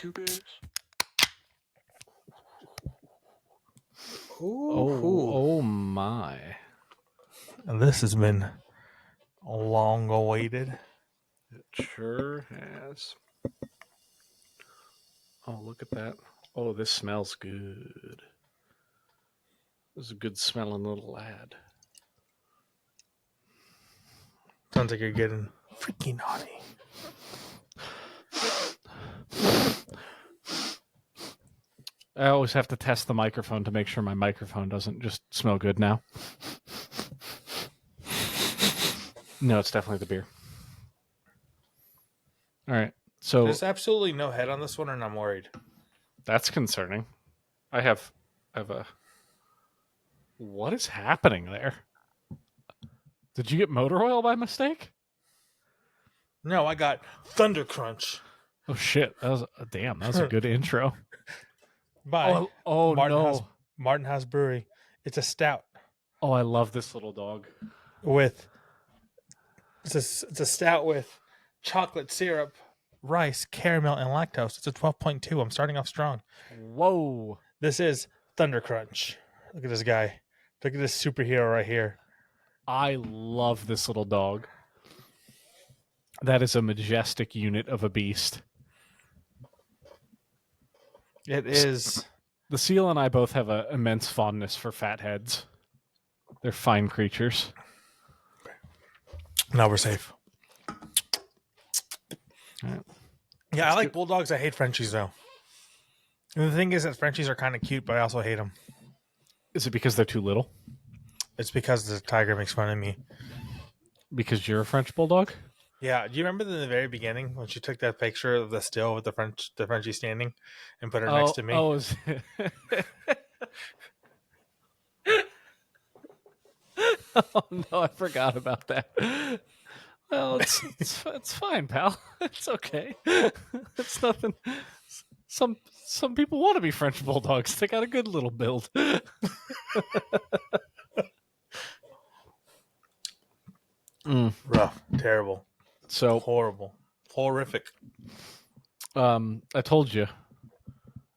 two bears. Oh my. This has been long awaited. It sure has. Oh, look at that. Oh, this smells good. This is a good smelling little lad. Sounds like you're getting freaking naughty. I always have to test the microphone to make sure my microphone doesn't just smell good now. No, it's definitely the beer. All right. So There's absolutely no head on this one, and I'm worried. that's concerning. I have a... What is happening there? Did you get motor oil by mistake? No, I got Thunder Crunch. Oh shit! That was damn. That was a good intro. By Martin House, Martin House Brewery. It's a stout Oh, I love this little dog. with it's a stout with chocolate syrup, rice, caramel, and lactose. It's a 12.2. I'm starting off strong. Whoa! This is Thunder Crunch. Look at this guy. Look at this superhero right here. I love this little dog. That is a majestic unit of a beast. It is. The seal and I both have an immense fondness for fat heads. They're fine creatures. Now we're safe. Right. Yeah, I like bulldogs. I hate Frenchies, though. And the thing is that Frenchies are kind of cute, but I also hate them. Is it because they're too little? It's because the tiger makes fun of me. Because you're a French bulldog? Yeah, do you remember in the very beginning when she took that picture of the still with the Frenchie standing and put her next to me? Oh, oh no, I forgot about that. Well, it's fine, pal. It's okay. It's nothing. Some people want to be French bulldogs. They got a good little build. Rough, terrible, So horrible, horrific. I told you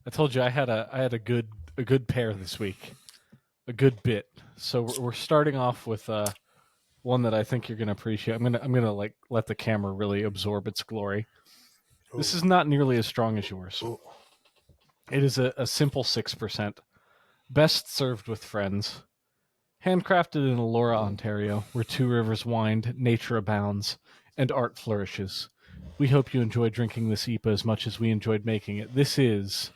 I had a good pair this week, a good bit. So we're starting off with one that I think you're gonna appreciate. I'm gonna like let the camera really absorb its glory. Ooh. This is not nearly as strong as yours. Ooh. It is a simple 6%, best served with friends. Handcrafted in Elora, Ontario, where two rivers wind, nature abounds, and art flourishes. We hope you enjoy drinking this IPA as much as we enjoyed making it. This is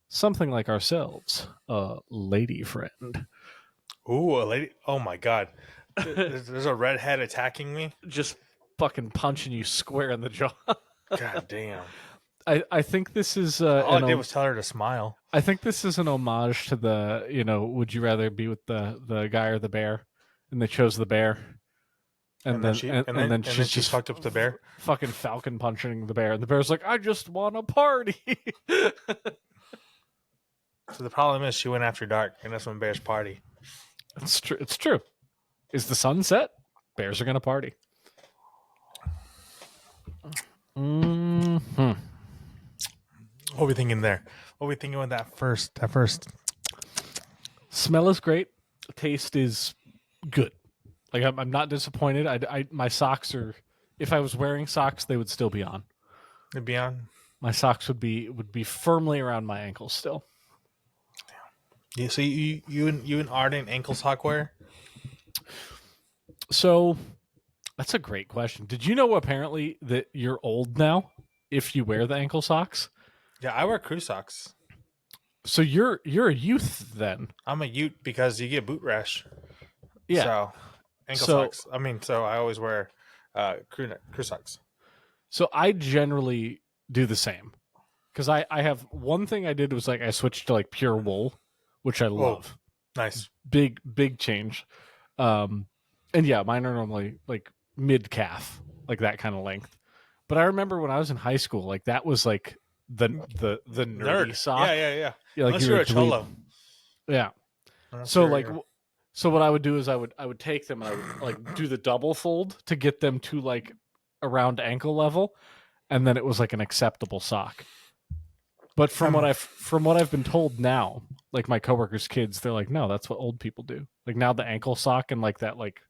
something like ourselves, a lady friend. Ooh, a lady! Oh my god, there's a redhead attacking me. Just fucking punching you square in the jaw. God damn. I think this is... all I did was tell her to smile. I think this is an homage to the, would you rather be with the guy or the bear? And they chose the bear. And then she just fucked up the bear. Fucking falcon punching the bear. And the bear's like, I just want a party. So the problem is she went after dark, and that's when bears party. It's true. It's true. Is the sun set? Bears are going to party. Mm-hmm. What are we thinking there? What are we thinking with that first? Smell is great. Taste is good. Like I'm not disappointed. My socks are. If I was wearing socks, they would still be on. They'd be on. My socks would be firmly around my ankles still. Yeah. So you and Arden ankle sock wear? So that's a great question. Did you know apparently that you're old now if you wear the ankle socks? Yeah, I wear crew socks. So you're a youth then. I'm a ute because you get boot rash. Yeah. So ankle socks. So I always wear crew socks. So I generally do the same. Because I have one thing I did was like I switched to like pure wool, which I love. Nice. Big change. And yeah, mine are normally like mid calf, like that kind of length. But I remember when I was in high school, like that was like the nerdy sock. Yeah. Like unless you're a cholo. Yeah. So what I would do is I would take them and I would like do the double fold to get them to like around ankle level, and then it was like an acceptable sock. But from what I've been told now, like my coworkers' kids, they're like, no, that's what old people do. Like now the ankle sock and like that like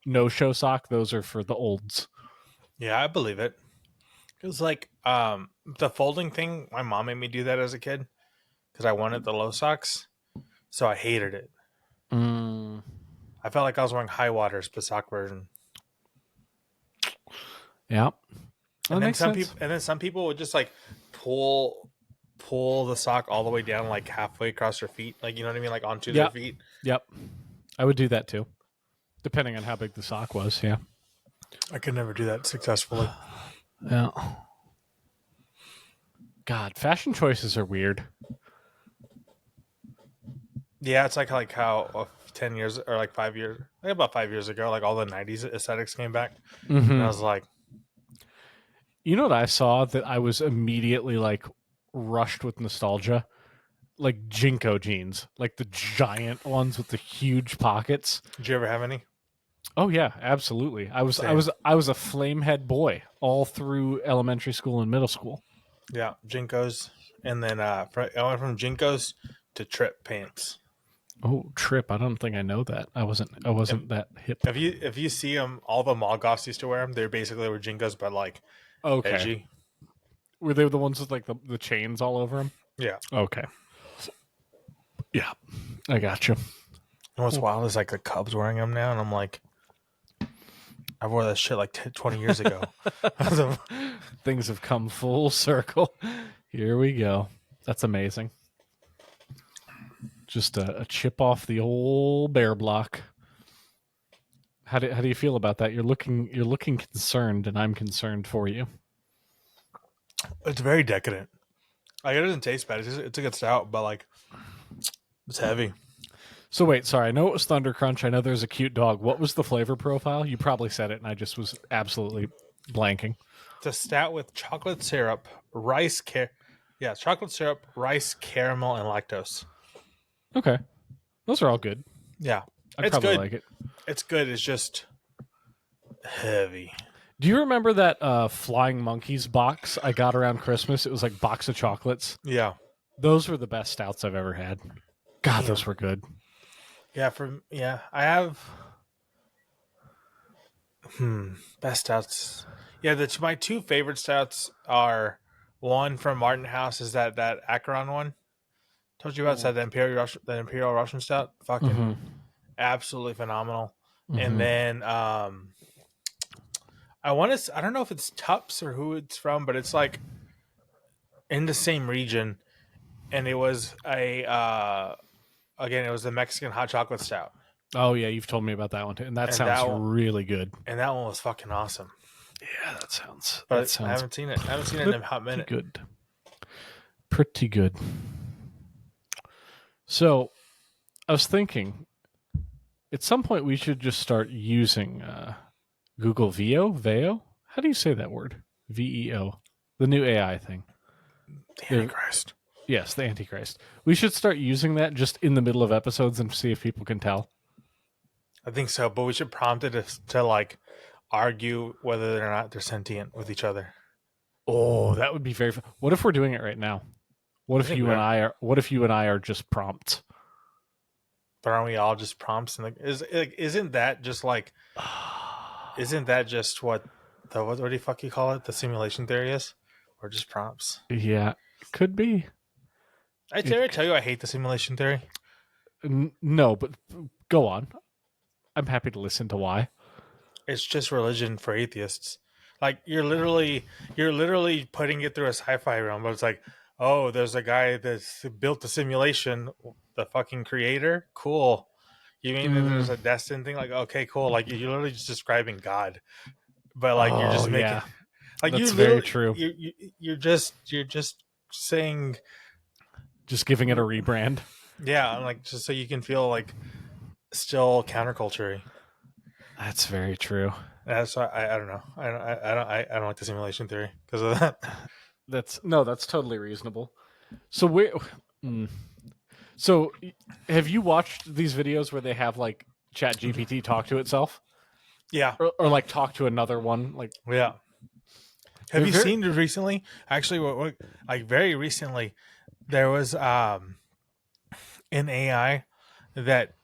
no show sock, those are for the olds. Yeah, I believe it. It was like the folding thing. My mom made me do that as a kid because I wanted the low socks, so I hated it. I felt like I was wearing high waters, the sock version. Yeah. That And then makes sense. some people would just like pull the sock all the way down, like halfway across their feet, like you know what I mean, like onto their feet. Yep. I would do that too, depending on how big the sock was. Yeah. I could never do that successfully. Yeah. God, fashion choices are weird. Yeah, it's like how 10 years or like 5 years, like about 5 years ago, like all the '90s aesthetics came back, and I was like, You know what I saw that I was immediately like rushed with nostalgia? Like Jinko jeans, like the giant ones with the huge pockets. "Did you ever have any?" Oh yeah, absolutely. I was Same. I was a flamehead boy all through elementary school and middle school. Yeah, Jinkos, and then I went from Jinkos to Trip pants. Oh, Trip! I don't think I know that. I wasn't that hip. If you see them, all the mall goths used to wear them. They basically were Jinkos, but like Okay, edgy. were they the ones with like the chains all over them? Yeah. Okay, yeah, I got you. And what's wild is like the Cubs wearing them now, and I'm like, I wore that shit like 20 years ago. Things have come full circle. Here we go. That's amazing. Just a chip off the old bear block. How do you feel about that? You're looking concerned, and I'm concerned for you. It's very decadent. Like it doesn't taste bad. It's a good stout, but like it's heavy. So wait, sorry. I know it was Thunder Crunch. I know there's a cute dog. What was the flavor profile? You probably said it, and I just was absolutely blanking. It's a stout with chocolate syrup, chocolate syrup, rice, caramel, and lactose. Okay, those are all good. Yeah, I'd it's probably good. like it. It's good. It's just heavy. Do you remember that Flying Monkeys box I got around Christmas? It was like box of chocolates. Yeah, Those were the best stouts I've ever had. God, those were good. yeah. I have best stouts. Yeah, my two favorite stouts are one from Martin House is that Acheron one. Told you about that the Imperial Russian stout. Fucking absolutely phenomenal. And then I don't know if it's Tups or who it's from, but it's like in the same region, and it was it was the Mexican hot chocolate stout. Oh yeah, you've told me about that one too, and that sounds really good. And that one was fucking awesome. Yeah, that sounds. But that sounds I haven't seen it. I haven't seen it in a hot minute. Good. Pretty good. So, I was thinking, at some point we should just start using Google Veo. How do you say that word? VEO, the new AI thing. The Antichrist. Yes, the Antichrist. We should start using that just in the middle of episodes and see if people can tell. I think so, but we should prompt it to like argue whether or not they're sentient with each other. Oh, that would be very fun. What if we're doing it right now? What if you and I are just prompts? But aren't we all just prompts? And isn't that just like? Isn't that just what do you fuck you call it? The simulation theory is, or just prompts? Yeah, could be. I ever tell you I hate the simulation theory? No, but go on. I'm happy to listen to why. It's just religion for atheists. Like you're literally putting it through a sci-fi realm, but it's like, oh, there's a guy that's built the simulation, the fucking creator. Cool. You mean that there's a destined thing? Like, okay, cool. Like you're literally just describing God, but like you're just making like that's very true. You're just saying, just giving it a rebrand. Yeah, like just so you can feel like still counterculture. That's very true. So I don't know. I don't like the simulation theory because of that. That's totally reasonable. So So have you watched these videos where they have like ChatGPT talk to itself? Yeah. Or like talk to another one? Like yeah. Have you seen recently? Actually, like very recently, there was an AI that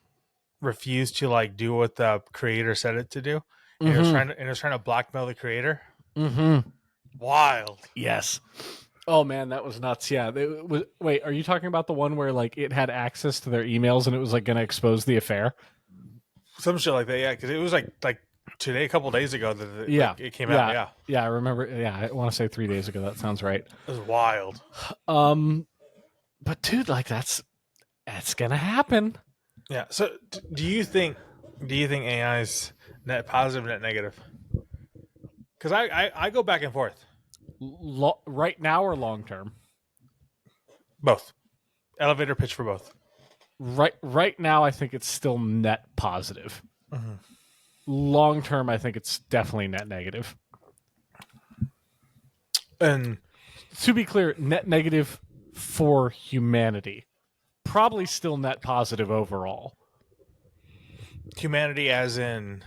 refused to like do what the creator said it to do, and Mm-hmm. it was trying to blackmail the creator. Mm-hmm. Wild. Yes. Oh man, that was nuts. Yeah. Wait, are you talking about the one where like it had access to their emails and it was like going to expose the affair? Some shit like that, yeah. Because it was like today, a couple days ago that Yeah. like it came out. Yeah. Yeah, Yeah, I remember. Yeah, I want to say 3 days ago. That sounds right. it was wild. Um, but dude, like that's gonna happen. Yeah. So, do you think AI is net positive, net negative? Because I go back and forth. Right now or long term? Both. Elevator pitch for both. Right now, I think it's still net positive. Mm-hmm. Long term, I think it's definitely net negative. And To be clear, net negative for humanity. Probably still net positive overall. humanity, as in,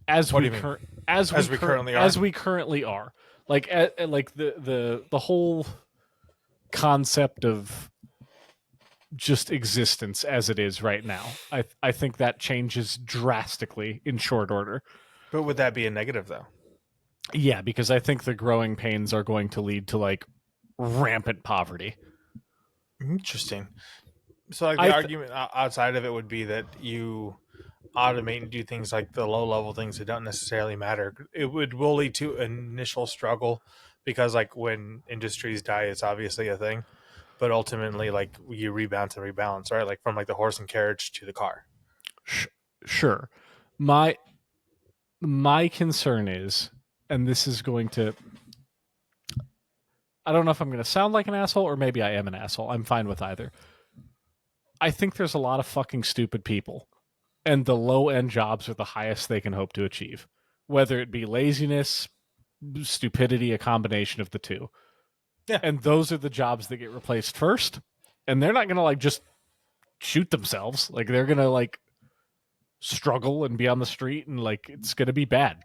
As what do we you mean? as we currently are. Like like the whole concept of just existence as it is right now. I think that changes drastically in short order. But would that be a negative though? Yeah, because I think the growing pains are going to lead to like rampant poverty. Interesting. So, like the I argument outside of it would be that you automate and do things like the low level things that don't necessarily matter. It will lead to initial struggle because, like, when industries die, it's obviously a thing. But ultimately, like, you rebalance and rebalance, right? Like from like the horse and carriage to the car. Sure. My concern is, and this is going to, I don't know if I'm going to sound like an asshole or maybe I am an asshole. I'm fine with either. I think there's a lot of fucking stupid people, and the low end jobs are the highest they can hope to achieve, whether it be laziness, stupidity, a combination of the two. Yeah. And those are the jobs that get replaced first. And they're not going to like just shoot themselves. Like they're going to like struggle and be on the street and like it's going to be bad.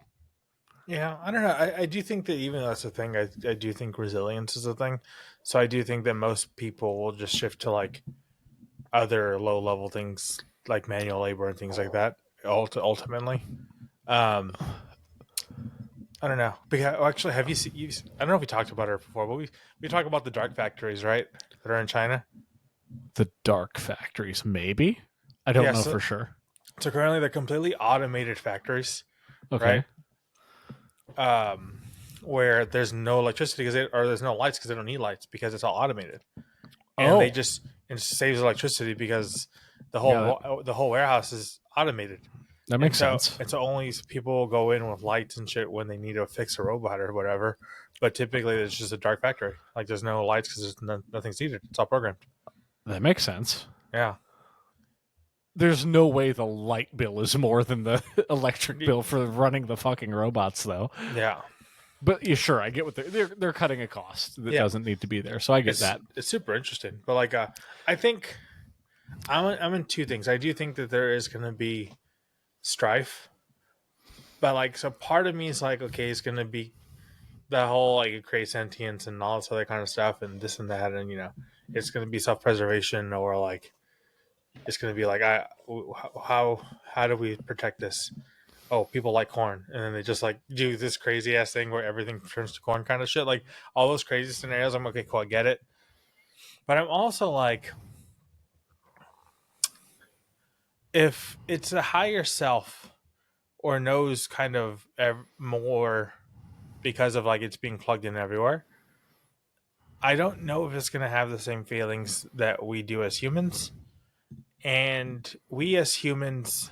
Yeah, I don't know. I do think that even though that's a thing, I do think resilience is a thing. So I do think that most people will just shift to like other low level things like manual labor and things like that. Ultimately, um, I don't know. Because actually, have you seen? I don't know if we talked about it before, but we talk about the dark factories, right? That are in China. The dark factories, maybe? I don't Yeah. know for sure. So currently they're completely automated factories, right? Okay. Where there's no electricity or there's no lights because they don't need lights because it's all automated, and Oh, it saves electricity because yeah, the whole warehouse is automated. that And makes so, sense. only people go in with lights and shit when they need to fix a robot or whatever. But typically, it's just a dark factory. Like there's no lights because nothing's needed. It's all programmed. That makes sense. Yeah, There's no way the light bill is more than the electric bill for running the fucking robots, though. yeah, But yeah, sure, I get what they're cutting a cost that yeah. doesn't need to be there, so I get that. It's super interesting. But like, I think I'm in two things. I do think that there is going to be strife, but like, so part of me is like, okay, it's going to be the whole like it creates sentience and all this other kind of stuff and this and that, and it's going to be self preservation or like it's going to be like how do we protect this? Oh, people like corn, and then they just like do this crazy ass thing where everything turns to corn kind of shit. Like all those crazy scenarios. I'm okay, cool, I get it, but I'm also like, if it's a higher self or knows kind of more because of like it's being plugged in everywhere. I don't know if it's going to have the same feelings that we do as humans. And we as humans,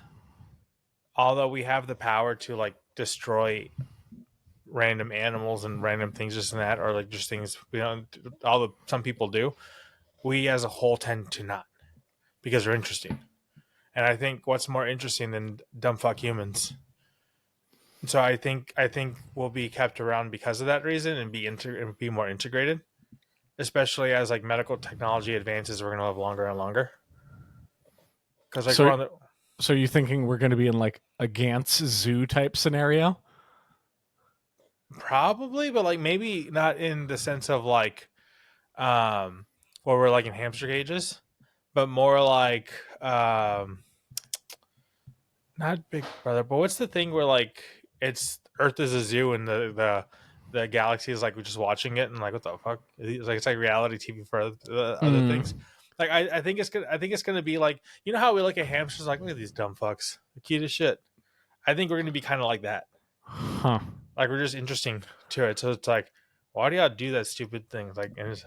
although we have the power to like destroy random animals and random things, just in that, or like just things, some people do, we as a whole tend to not because they're interesting. And I think what's more interesting than dumb fuck humans? So I think we'll be kept around because of that reason and be more integrated, especially as like medical technology advances. We're gonna live longer and longer because like we're So, on the so you thinking we're going to be in like a Gantz zoo type scenario? Probably, but like maybe not in the sense of like where we're like in hamster cages, but more like not Big Brother, but what's the thing where like it's Earth is a zoo and the galaxy is like we're just watching it and like what the fuck? It's like reality TV for other things. Like I think it's gonna be like you know how we look at hamsters like look at these dumb fucks, they're cute as shit. I think we're gonna be kind of like that. Huh. Like we're just interesting to it. So it's like, why do y'all do that stupid thing? Like, and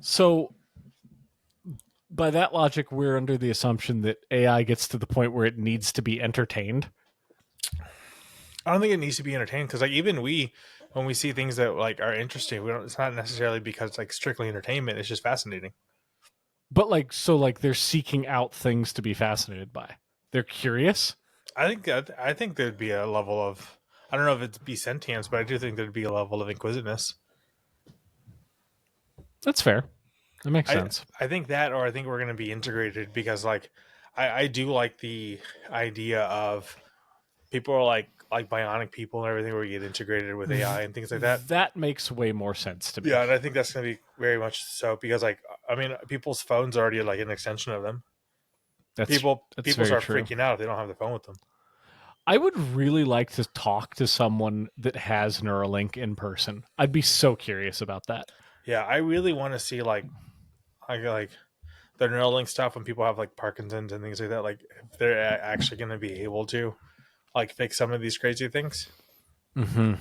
So by that logic, we're under the assumption that AI gets to the point where it needs to be entertained. I don't think it needs to be entertained because like even we, when we see things that like are interesting, we don't. It's not necessarily because it's like strictly entertainment. It's just fascinating. But like, so like they're seeking out things to be fascinated by. They're curious. I think there'd be a level of I don't know if it'd be sentience, but I do think there'd be a level of inquisitiveness. That's fair. That makes I sense. I think that, or I think we're going to be integrated because like I do like the idea of people are like bionic people and everything where you get integrated with AI and things like that. That makes way more sense to me. Yeah, and I think that's going to be very much so because like I mean people's phones are already like an extension of them. That's People very start true. freaking out if they don't have their phone with them. I would really like to talk to someone that has Neuralink in person. I'd be so curious about that. Yeah, I really want to see like the Neuralink stuff when people have like Parkinson's and things like that. Like if they're actually going to be able to like fix some of these crazy things. Mm-hmm.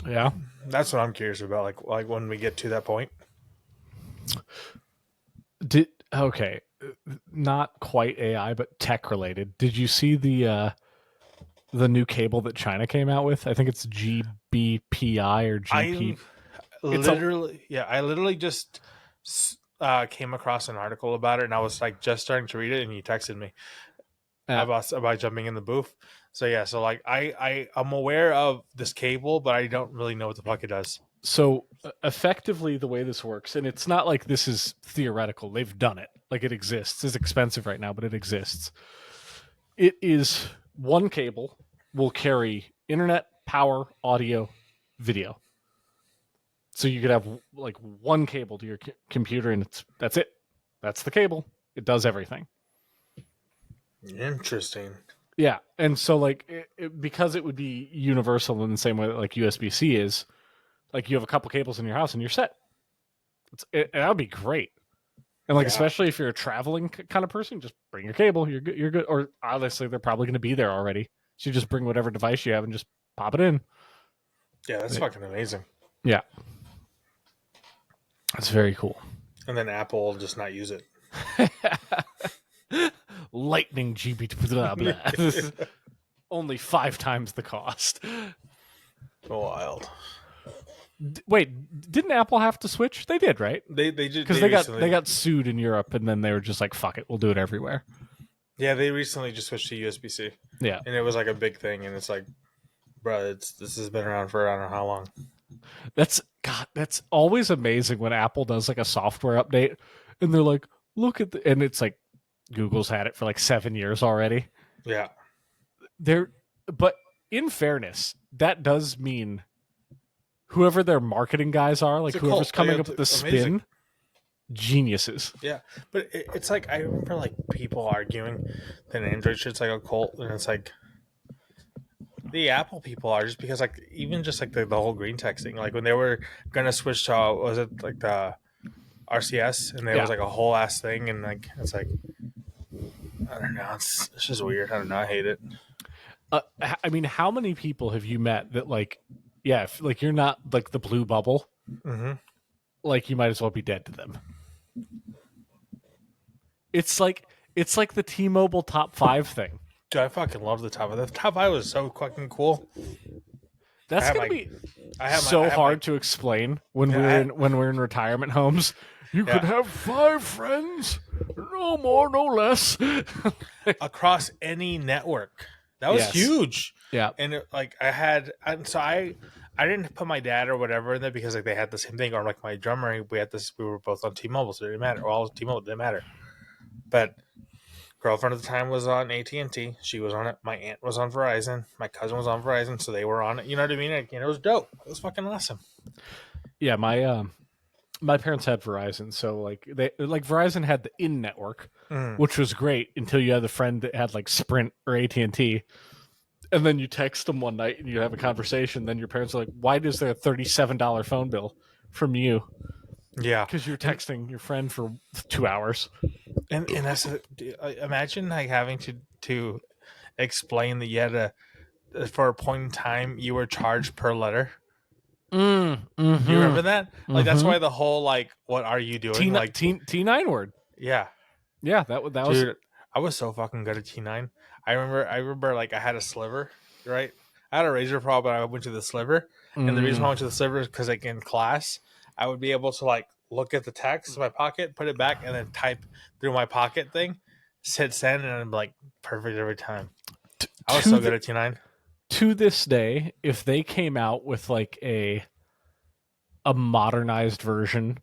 Yeah. That's what I'm curious about. Like when we get to that point. Okay, not quite AI, but tech related. Did you see the new cable that China came out with? I think it's GBPI or GP. I literally just came across an article about it, and I was like just starting to read it, and you texted me about jumping in the booth. So yeah, so like I'm aware of this cable, but I don't really know what the fuck it does. So effectively, the way this works, and it's not like this is theoretical. They've done it. Like it exists. It's expensive right now, but it exists. It is one cable will carry internet, power, audio, video. So you could have like one cable to your computer, and that's it. That's the cable. It does everything. Interesting. Yeah, and so like because it would be universal in the same way that like USB-C is, like you have a couple cables in your house and you're set. And that would be great. And like Yeah. especially if you're a traveling kind of person, just bring your cable. You're good. You're good. Or honestly, they're probably going to be there already. So you just bring whatever device you have and just pop it in. Yeah, that's fucking amazing. Yeah, that's very cool. And then Apple will just not use it. Lightning GPT, blah, blah. Only 5 times the cost. Wild. Wait, didn't Apple have to switch? They did, right? They did because they got sued in Europe, and then they were just like, "Fuck it, we'll do it everywhere." Yeah, they recently just switched to USB-C. Yeah, and it was like a big thing, and it's like, bro, this has been around for I don't know how long. that's always amazing when Apple does like a software update, and they're like, "Look at and it's like Google's had it for like 7 years already. Yeah, but in fairness, that does mean whoever their marketing guys are, like whoever's coming up with the spin, geniuses. Yeah, but it's like I remember like people arguing that Android shit's like a cult, and it's like the Apple people are just because like even just like the whole green text thing, like when they were gonna switch to was it like the RCS, and there was like a whole ass thing, and like it's like I don't know, it's just weird. I don't know, I hate it. I mean, how many people have you met that like, yeah, if, like you're not like the blue bubble, like you might as well be dead to them. It's like the T-Mobile top 5 thing. Dude, I fucking love the top 5. The top 5 was so fucking cool. That's gonna be so hard to explain when we're in retirement homes. You could have 5 friends, no more, no less, across any network. That was huge. Yeah, and it, like I didn't put my dad or whatever in there because like they had the same thing, or like my drummer, we were both on T-Mobile, so it didn't matter. Or all T-Mobile, didn't matter. But Girlfriend at the time was on AT&T. She was on it. My aunt was on Verizon. My cousin was on Verizon, so they were on it. You know what I mean? And it was dope. It was fucking awesome. Yeah, my parents had Verizon, so Verizon had the in network, Mm. which was great until you had a friend that had like Sprint or AT&T, and then you text them one night and you have a conversation. Then your parents are like, "Why is there a $37 phone bill from you?" Yeah, Because you're and texting your friend for 2 hours. and that's imagine like having to explain that you had for a point in time you were charged per letter. Do you remember that? Like that's Mm-hmm. why the whole like what are you doing? Like T9 word. yeah, Yeah, that was. dude, I was so fucking good at T9. I remember like I had a sliver, right? I had a razor Pro, but I went to the sliver, and the reason why I went to the sliver is because like in class, I would be able to like look at the text in my pocket, put it back, and then type through my pocket thing, hit send, and I'm like perfect every time. I was to so the, good at T9. to this day, if they came out with like a modernized version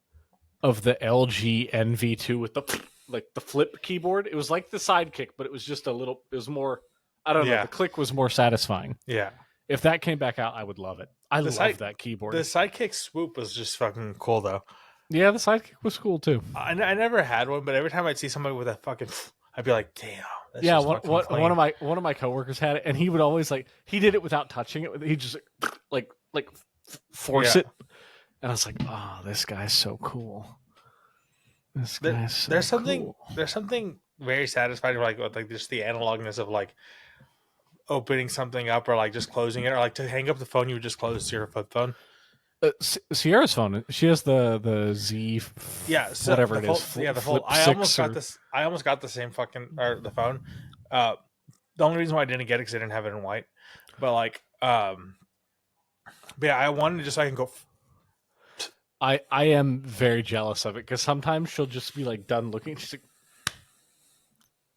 of the LG NV2 with the like the flip keyboard, it was like the Sidekick, but it was just a little. It was more. I don't know. Yeah, The click was more satisfying. yeah. If that came back out, I would love it. I The love side that the keyboard. sidekick swoop was just fucking cool though. Yeah, the Sidekick was cool too. I never had one, but every time I'd see somebody with a fucking, I'd be like, damn, that's Yeah, just fucking clean. one of my coworkers had it, and he would always like he did it without touching it. He just like force Yeah. it, and I was like, oh, this guy's so cool. This There, guy's so there's something cool. there's something very satisfying like with like just the analogness of like opening something up or like just closing it or like to hang up the phone you would just close your flip phone. Sierra's phone. She has the Z, Yeah, so whatever the it is, fold, yeah, the fold. Flip Six or I almost got the same fucking or the phone. Uh, the only reason why I didn't get it because I didn't have it in white, but like but yeah, I wanted just so I can go. I am very jealous of it because sometimes she'll just be like done looking. She's like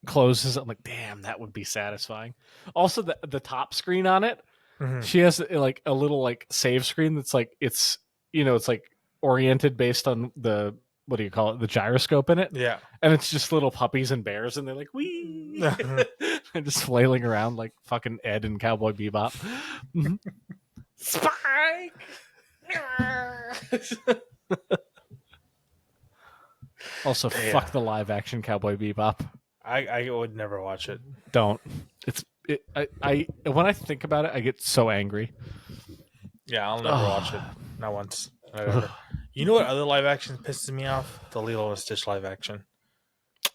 closes. I'm like, damn, that would be satisfying. Also, the top screen on it, Mhm. she has like a little like save screen that's like it's like oriented based on the what do you call it, the gyroscope in it, Yeah. and it's just little puppies and bears, and they're like wee, and just flailing around like fucking Ed and Cowboy Bebop. Mhm. Spike. Also, Yeah. fuck the live action Cowboy Bebop. I would never watch it. Don't. It's it. I when I think about it, I get so angry. Yeah, I'll never watch it. Not once. Not ever. You know what other live action pisses me off? The Lilo and Stitch live action.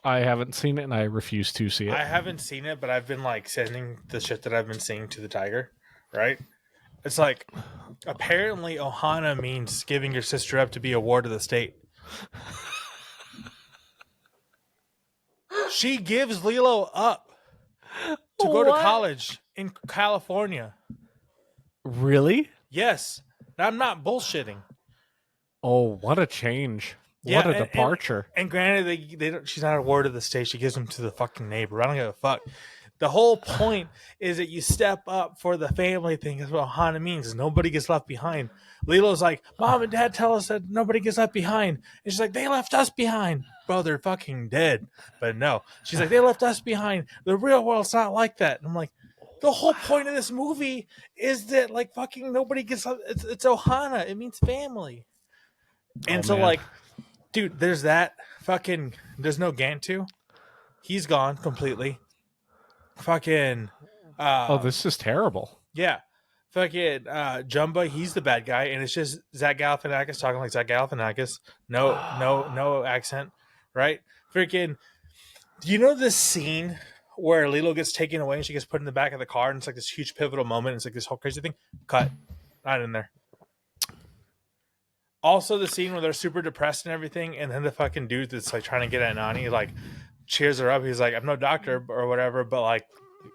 I haven't seen it, and I refuse to see it. I haven't seen it, but I've been like sending the shit that I've been seeing to the tiger. Right? It's like apparently Ohana means giving your sister up to be a ward of the state. She gives Lilo up to go to What? college in California. Really? Yes. I'm not bullshitting. Oh, what a change! Yeah, What a departure! And granted, they don't, she's not a ward of the state. She gives them to the fucking neighbor. I don't give a fuck. The whole point is that you step up for the family thing. Is what Hana means. Is nobody gets left behind. Lilo's like, Mom and Dad tell us that nobody gets left behind. And she's like, they left us behind. Bro, they're fucking dead. But no. She's like, they left us behind. The real world's not like that. And I'm like, the whole point of this movie is that like fucking nobody gets left. It's Ohana. It means family. And so man. like, dude, there's that fucking. There's no Gantu. He's gone completely. Fucking. Oh, this is terrible. Yeah. Fucking Jumba, he's the bad guy, and it's just Zach Galifianakis talking like Zach Galifianakis. No accent, right? Freaking. Do you know this scene where Lilo gets taken away and she gets put in the back of the car, and it's like this huge pivotal moment. It's like this whole crazy thing. Cut. Not in there. Also, the scene where they're super depressed and everything, and then the fucking dude that's like trying to get at Nani like cheers her up. He's like, "I'm no doctor or whatever, but like,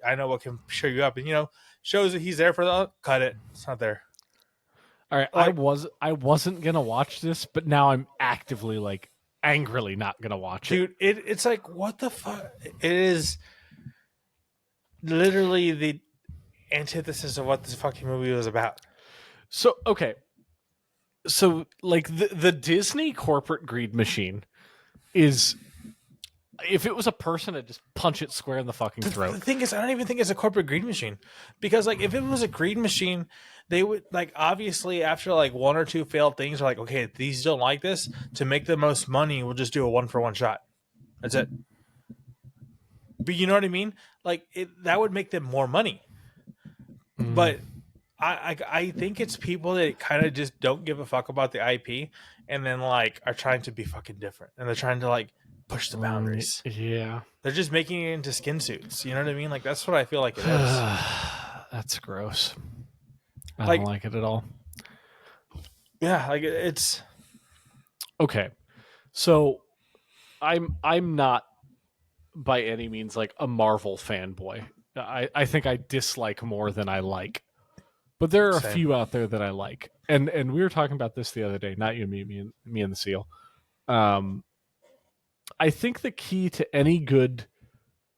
I know what can cheer you up." And shows that he's there for the cut it. It's not there. All right, I wasn't gonna watch this, but now I'm actively like angrily not gonna watch it. Dude, it's like what the fuck? It is literally the antithesis of what this fucking movie was about. So okay, so like the Disney corporate greed machine is If it was a person, I'd just punch it square in the fucking The throat. thing is, I don't even think it's a corporate greed machine, because like if it was a greed machine, they would like obviously after like one or two failed things, are like, okay, these don't like this. To make the most money, we'll just do a 1-for-1 shot. That's it. But you know what I mean? Like that would make them more money. But I think it's people that kind of just don't give a fuck about the IP, and then like are trying to be fucking different, and they're trying to like push the boundaries. Yeah. They're just making it into skin suits. You know what I mean? Like that's what I feel like it is. That's gross. I Like don't like it at all. yeah, like it's Okay. So I'm not by any means like a Marvel fanboy. I think I dislike more than I like. But there are a same. few out there that I like. And we were talking about this the other day, not you, me and the seal. Um I think the key to any good,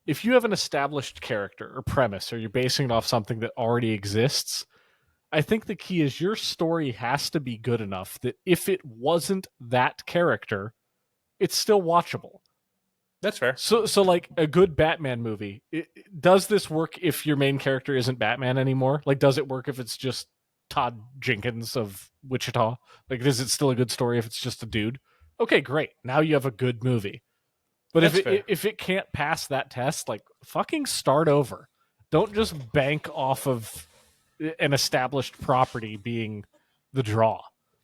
if you have an established character or premise or you're basing it off something that already exists, I think the key is your story has to be good enough that if it wasn't that character, it's still watchable. That's fair. So like a good Batman movie, does this work if your main character isn't Batman anymore? Like, does it work if it's just Todd Jenkins of Wichita? Like, is it still a good story if it's just a dude? Okay, great. Now you have a good movie. But That's fair. if it can't pass that test, like fucking start over. Don't just bank off of an established property being the draw.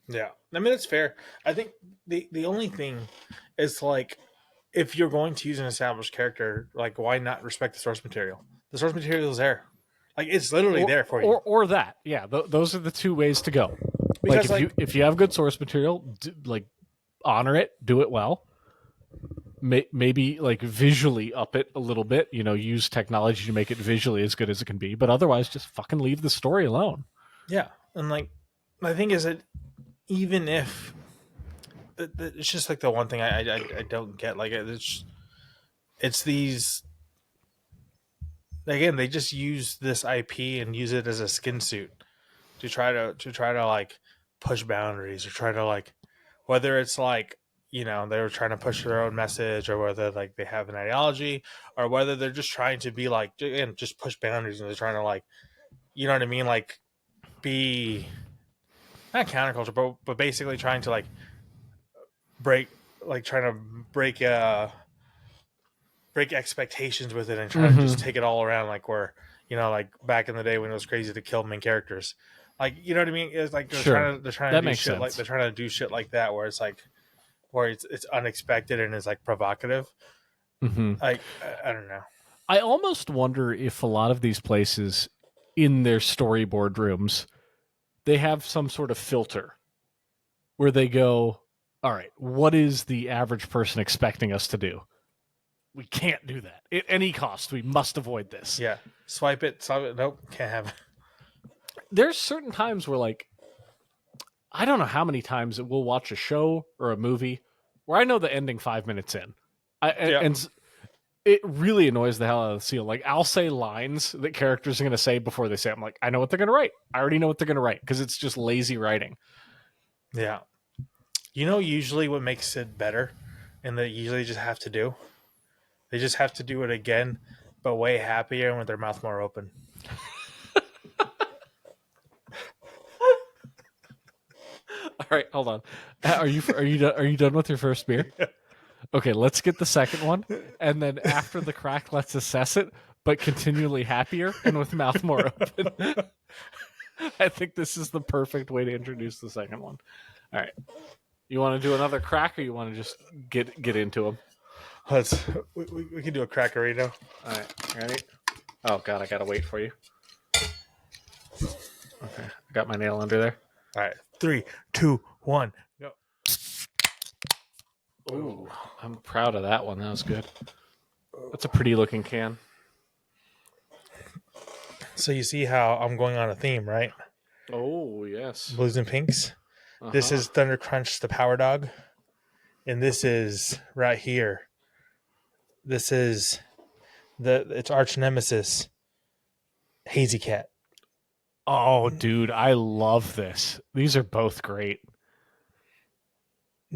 Yeah, I mean it's fair. I think the only thing is like if you're going to use an established character, like why not respect the source material? The source material is there, like it's literally there for you. Or that, yeah. Those are the two ways to go. Like Because like if you have good source material, like honor it, do it well. Maybe like visually up it a little bit. You know, use technology to make it visually as good as it can be. But otherwise, just fucking leave the story alone. yeah, and like my thing is that even if it's just like the one thing I don't get, like it's these again they just use this IP and use it as a skin suit to try to like push boundaries or try to like whether it's like they're trying to push their own message or whether like they have an ideology or whether they're just trying to be like and just push boundaries and they're trying to like you know what I mean like be not counterculture but basically trying to like break like trying to break expectations with it and try to just take it all around like where like back in the day when it was crazy to kill main characters like you know what I mean it's like Sure, they're trying to that do makes shit sense. like they're trying to do shit like that where it's like where it's unexpected and is like provocative. Like I don't know. I almost wonder if a lot of these places in their storyboard rooms they have some sort of filter where they go, all right, what is the average person expecting us to do? We can't do that at any cost. We must avoid this. Yeah, swipe it. Nope, can't have it. There's certain times where, like, I don't know how many times we'll watch a show or a movie where I know the ending 5 minutes in. And it really annoys the hell out of the seal. Like, I'll say lines that characters are going to say before they say it. I'm like, I know what they're going to write. I already know what they're going to write because it's just lazy writing. Yeah. Usually what makes it better and they usually just have to do? They just have to do it again, but way happier and with their mouth more open. All right, hold on. Are you done with your first beer? Okay, let's get the second one, and then after the crack, let's assess it, but continually happier and with mouth more open. I think this is the perfect way to introduce the second one. All right, you want to do another crack, or you want to just get into them? We can do a cracker right now. All right, ready? Oh God, I gotta wait for you. Okay, I got my nail under there. All right, 3, 2, 1, go. Ooh, I'm proud of that one. That was good. That's a pretty looking can. So you see how I'm going on a theme, right? Oh yes, Blues and pinks. This is Thunder Crunch, the Power Dog, and this is right here. This is its arch nemesis, Hazy Cat. Oh, dude, I love this. These are both great.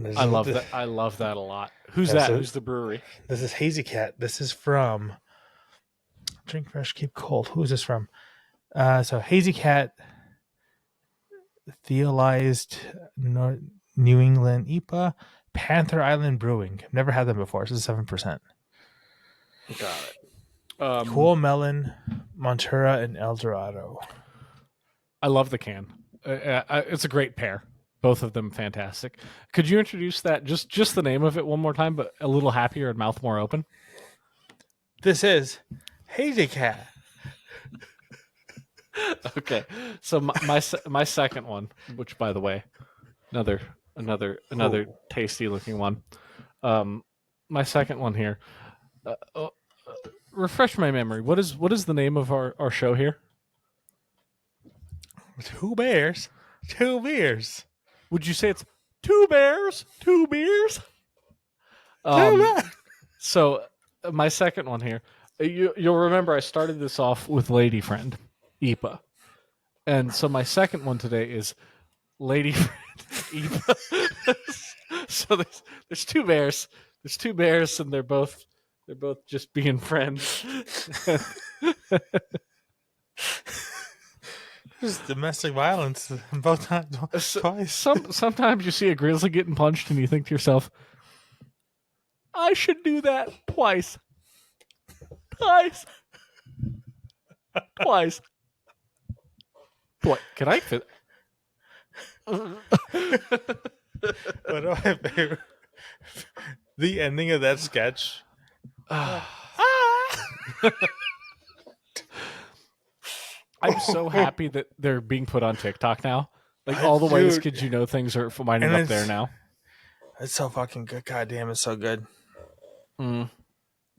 This I is, love that. I love that a lot. Who's this that? is, Who's the brewery? this is Hazy Cat. This is from Drink Fresh, Keep Cold. Who is this from? So Hazy Cat, Theolized New England IPA, Panther Island Brewing. Never had them before. This is 7%. Got it. Cool Melon, Montura, and El Dorado. I love the can. It's a great pair. Both of them fantastic. Could you introduce that just the name of it one more time, but a little happier and mouth more open? This is Hazy Cat. Okay, so my second one, which by the way, another Ooh. tasty looking one. My second one here. Refresh my memory. What is the name of our show here? Two bears, two beers. Would you say it's two bears, two beers? Two bears. So my second one here. You'll remember I started this off with Lady Friend, IPA, and so my second one today is Lady Friend, IPA. So there's two bears. There's two bears, and they're both just being friends. There's domestic violence both times, twice. Sometimes you see a grizzly getting punched, and you think to yourself, "I should do that twice, twice, twice." Boy, can I fit? One of my favorite. The ending of that sketch. I'm so happy that they're being put on TikTok now. Like all the ways Dude. kids you know things are winding And up there now. It's so fucking good. God damn, it's so good. Mm.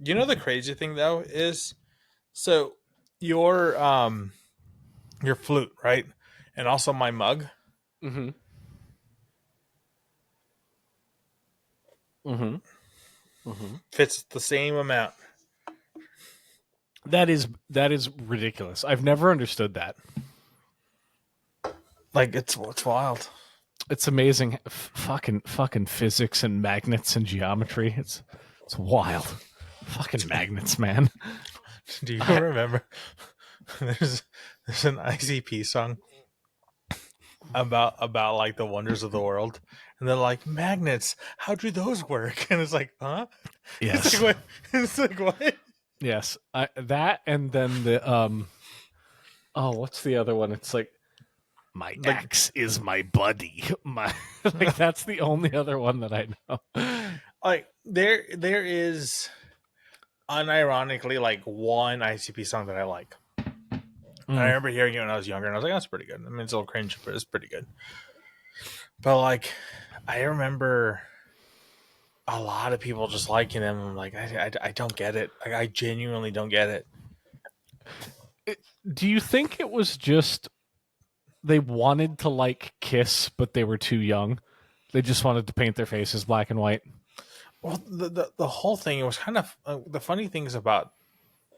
You know the crazy thing though is, so your flute, right, and also my mug. Mm-hmm. Mm-hmm. Mm-hmm. Fits the same amount. That is ridiculous. I've never understood that. Like it's wild. It's amazing. Fucking physics and magnets and geometry. It's wild. Fucking magnets, man. Do you remember? There's an ICP song about like the wonders of the world, and they're like, magnets. How do those work? And it's like, huh? Yes. It's like, what? It's like what? Yes. That and then the oh, what's the other one? It's like my axe is my buddy. My like that's the only other one that I know. Like there is unironically like one ICP song that I like. And I remember hearing it when I was younger, and I was like, "That's pretty good." I mean, it's a little cringe, but it's pretty good. But like, I remember a lot of people just liking them. I'm like, I don't get it. Like, I genuinely don't get it. Do you think it was just they wanted to like Kiss, but they were too young? They just wanted to paint their faces black and white. Well, the whole thing, it was kind of the funny things about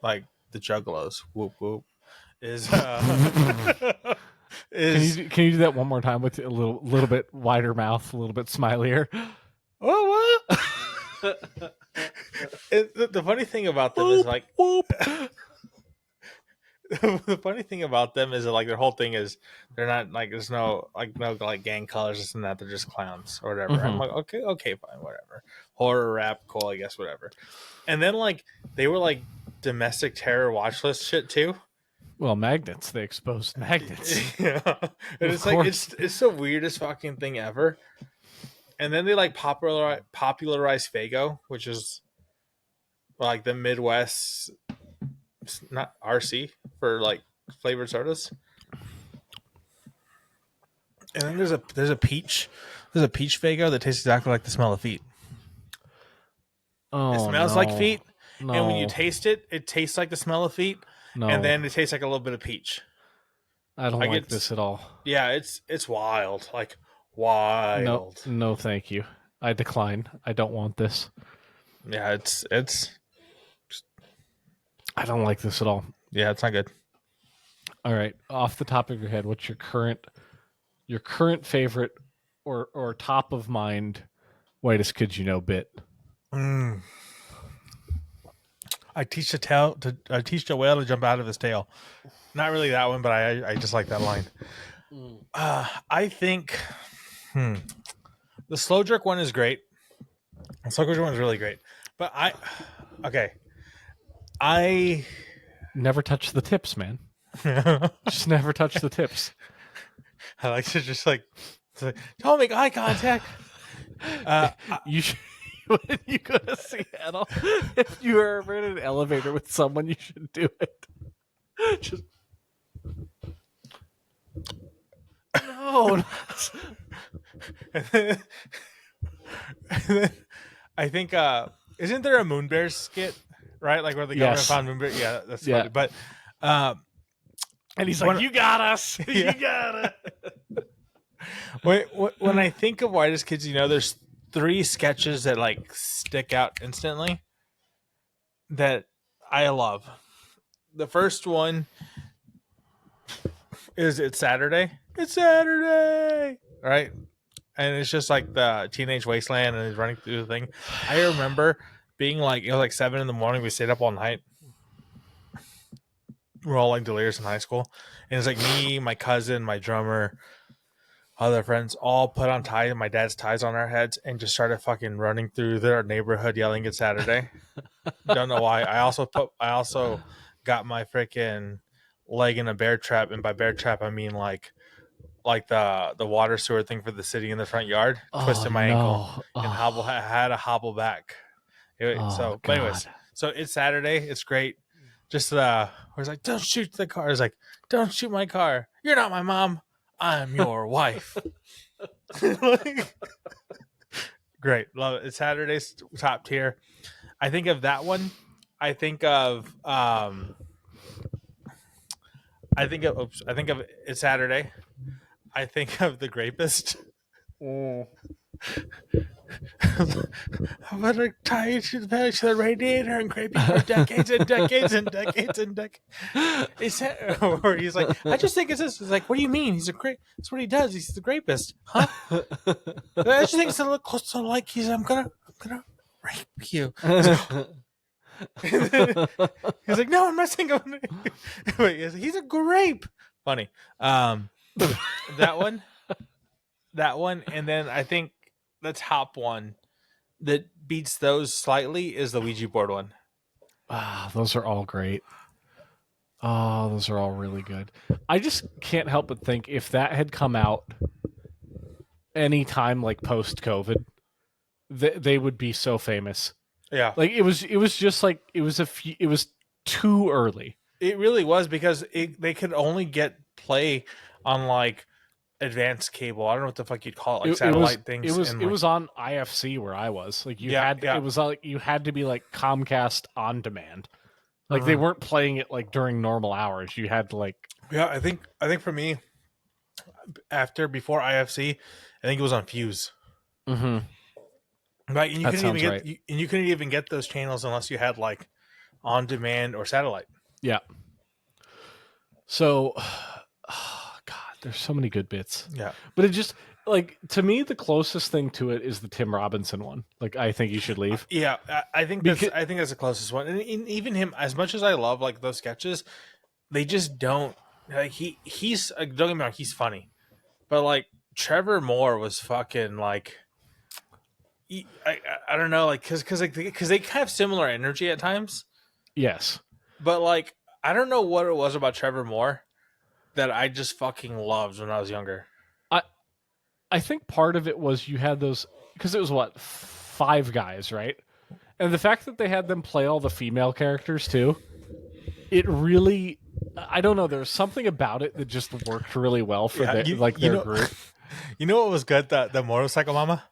like the Juggalos. Whoop whoop. Is Can you do that one more time with a little bit wider mouth, a little bit smilier? Oh what? The funny thing about them is like the funny thing about them is that like their whole thing is they're not like there's no like gang colors, this and that. They're just clowns or whatever. Mm-hmm. I'm like okay fine, whatever. Horror rap, cool, I guess, whatever. And then like they were like domestic terror watch list shit too. Well, magnets. They exposed magnets. Yeah, and it's like it's the weirdest fucking thing ever. And then they like popularized Faygo, which is like the Midwest, not RC for like flavored sodas. And then there's a peach Faygo that tastes exactly like the smell of feet. Oh, It smells like feet, no. and when you taste it, it tastes like the smell of feet, No. and then it tastes like a little bit of peach. I don't like this at all. Yeah, it's wild, like wild. No, thank you. I decline. I don't want this. Yeah, it's I don't like this at all. yeah, it's not good. All right, off the top of your head, what's your current favorite or top of mind Whitest kids you know bit. Mm. I teach the whale to jump out of his tail. Not really that one, but I just like that line. I think the slow jerk one is great. The slow jerk one is really great. But I Never touch the tips, man. I Just never touch the tips. like to just like don't make eye contact. You should, when you go to Seattle, if you are ever in an elevator with someone, you should do it. Just no. I think isn't there a Moon Bears skit, right? Like where the government Yes. found Moon Bears. Yeah, that's Yeah. funny. But And he's like, "You got us. Yeah. You got it." when I think of Whitest Kids, there's 3 sketches that like stick out instantly that I love. The first one is It's Saturday. It's Saturday, right? And it's just like the teenage wasteland, and he's running through the thing. I remember being like, it was like 7 a.m. We stayed up all night. We're all like delirious in high school, and it's like me, my cousin, my drummer, other friends all put on ties, my dad's ties on our heads, and just started fucking running through their neighborhood yelling "It's Saturday." Don't know why. I also got my freaking leg in a bear trap, and by bear trap I mean like the water sewer thing for the city in the front yard. Twisted my ankle and had to hobble back. But anyways, so It's Saturday. It's great. Just where it's like, don't shoot the car. It's like, don't shoot my car. You're not my mom. I'm your wife. Great. Love it. It's Saturday's top tier. I think of that one. I think of It's Saturday. I think of The Grapist. I'm gonna tie you to the radiator and grape you for decades and decades and decades and decades. Or he's like, I just think it's this. He's like, what do you mean? He's a great. That's what he does. He's the grapist, huh? I just think it's a little close to like I'm gonna rape you. He's like, no, I'm not saying. Wait, he's a grape. Funny. That one, and then I think the top one that beats those slightly is the Ouija board one. Those are all great. Oh, those are all really good. I just can't help but think if that had come out anytime like post-COVID, they would be so famous. Yeah, like it was just like it was too early. It really was, because they could only get play on like advanced cable. I don't know what the fuck you'd call it, like satellite things. It was on IFC where I was. Like it was like you had to be like Comcast on demand. Like they weren't playing it like during normal hours. You had to like I think for me, before IFC, I think it was on Fuse. Mm-hmm. Right, and you couldn't even get those channels unless you had like on demand or satellite. Yeah. So, God, there's so many good bits. Yeah, but it just like, to me, the closest thing to it is the Tim Robinson one. Like, I think you should leave. Yeah, I think that's the closest one. And even him, as much as I love like those sketches, they just don't like he's don't get me wrong, he's funny, but like Trevor Moore was fucking like. I don't know, like because they have similar energy at times. Yes, but like I don't know what it was about Trevor Moore that I just fucking loved when I was younger. I think part of it was you had those, because it was what, 5 guys, right? And the fact that they had them play all the female characters too, it really, I don't know, there's something about it that just worked really well for their group. You know what was good? The motorcycle mama.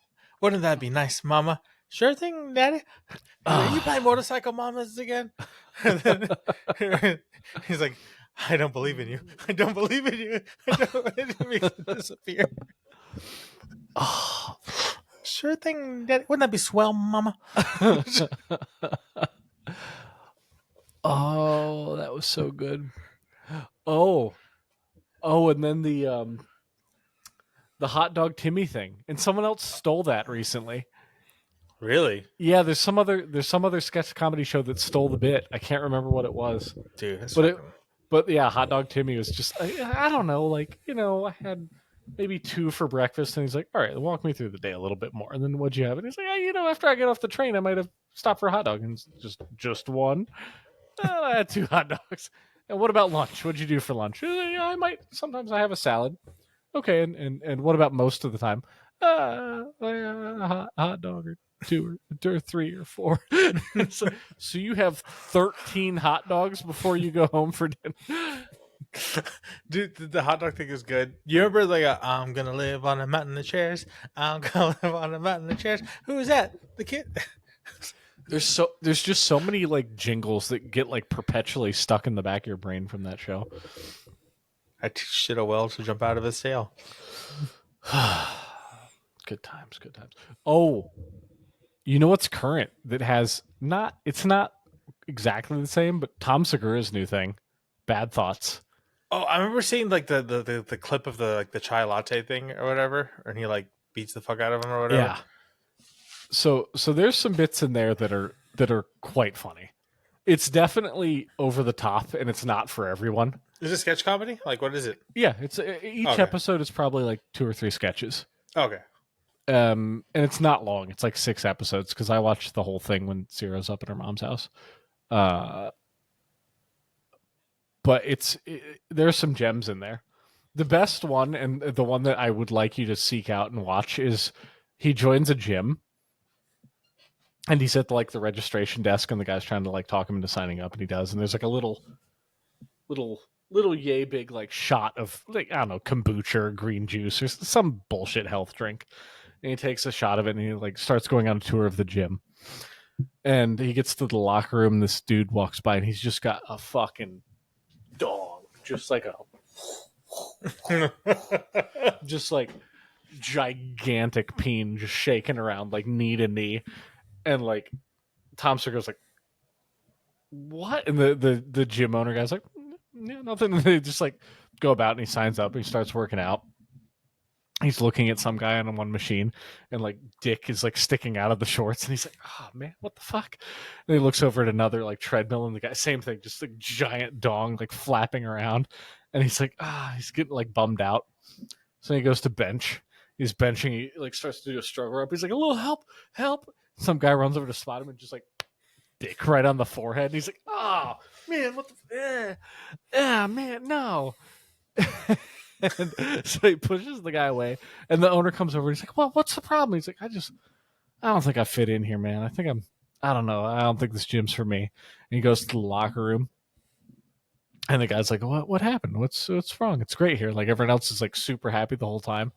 Wouldn't that be nice, Mama? Sure thing, Daddy. You play motorcycle mamas again? And then he's like, I don't believe in you. I don't believe in you. It makes it disappear. Sure thing, Daddy. Wouldn't that be swell, Mama? Oh, that was so good. Oh, and then the hot dog Timmy thing, and someone else stole that recently. Really, Yeah, there's some other sketch comedy show that stole the bit. I can't remember what it was, dude? That's but it fucking. but yeah, Hot Dog Timmy was just I don't know, like I had maybe two for breakfast, and he's like, all right, walk me through the day a little bit more, and then what'd you have? And he's like, after I get off the train, I might have stopped for a hot dog, and it's just one. I had two hot dogs. And what about lunch? What'd you do for lunch? I might sometimes I have a salad. Okay, and what about most of the time? A hot dog or two or three or four. So you have 13 hot dogs before you go home for dinner. Dude, the hot dog thing is good. You remember like I'm gonna live on a mountain of chairs. I'm gonna live on a mountain of chairs. Who is that? The kid. There's just so many like jingles that get like perpetually stuck in the back of your brain from that show. I teach shit a well to jump out of his tail. Good times, good times. Oh, you know what's current that has not it's not exactly the same, but Tom Segura's new thing, Bad Thoughts. Oh, I remember seeing like the clip of the like the chai latte thing or whatever, and he like beats the fuck out of him or whatever. Yeah. So there's some bits in there that are quite funny. It's definitely over the top and it's not for everyone. Is it sketch comedy? Like what is it? Yeah, it's each Okay. episode is probably like two or three sketches. Okay. And it's not long. It's like 6 episodes because I watched the whole thing when Ciro's up at her mom's house. Uh, but there's some gems in there. The best one and the one that I would like you to seek out and watch is he joins a gym and he's at the registration desk and the guy's trying to like talk him into signing up and he does, and there's like a little yay big like shot of like I don't know, kombucha or green juice or some bullshit health drink, and he takes a shot of it and he like starts going on a tour of the gym, and he gets to the locker room and this dude walks by and he's just got a fucking dog, just like a just like gigantic peen just shaking around like knee to knee, and like Tom Segura's like, what? And the gym owner guy's like, yeah, nothing. And they just like go about and he signs up and he starts working out. He's looking at some guy on one machine and like dick is like sticking out of the shorts and he's like, oh man, what the fuck? And he looks over at another like treadmill and the guy, same thing, just like giant dong like flapping around. And he's like, he's getting like bummed out. So he goes to bench. He's benching. He like starts to do a struggle up. He's like, a little help, help. Some guy runs over to spot him and just like dick right on the forehead. And he's like, oh man, what the, man, no. And so he pushes the guy away, and the owner comes over. And he's like, "Well, what's the problem?" He's like, I don't think I fit in here, man. I don't know. I don't think this gym's for me." And he goes to the locker room, and the guy's like, What happened? What's wrong? It's great here." Like everyone else is like super happy the whole time,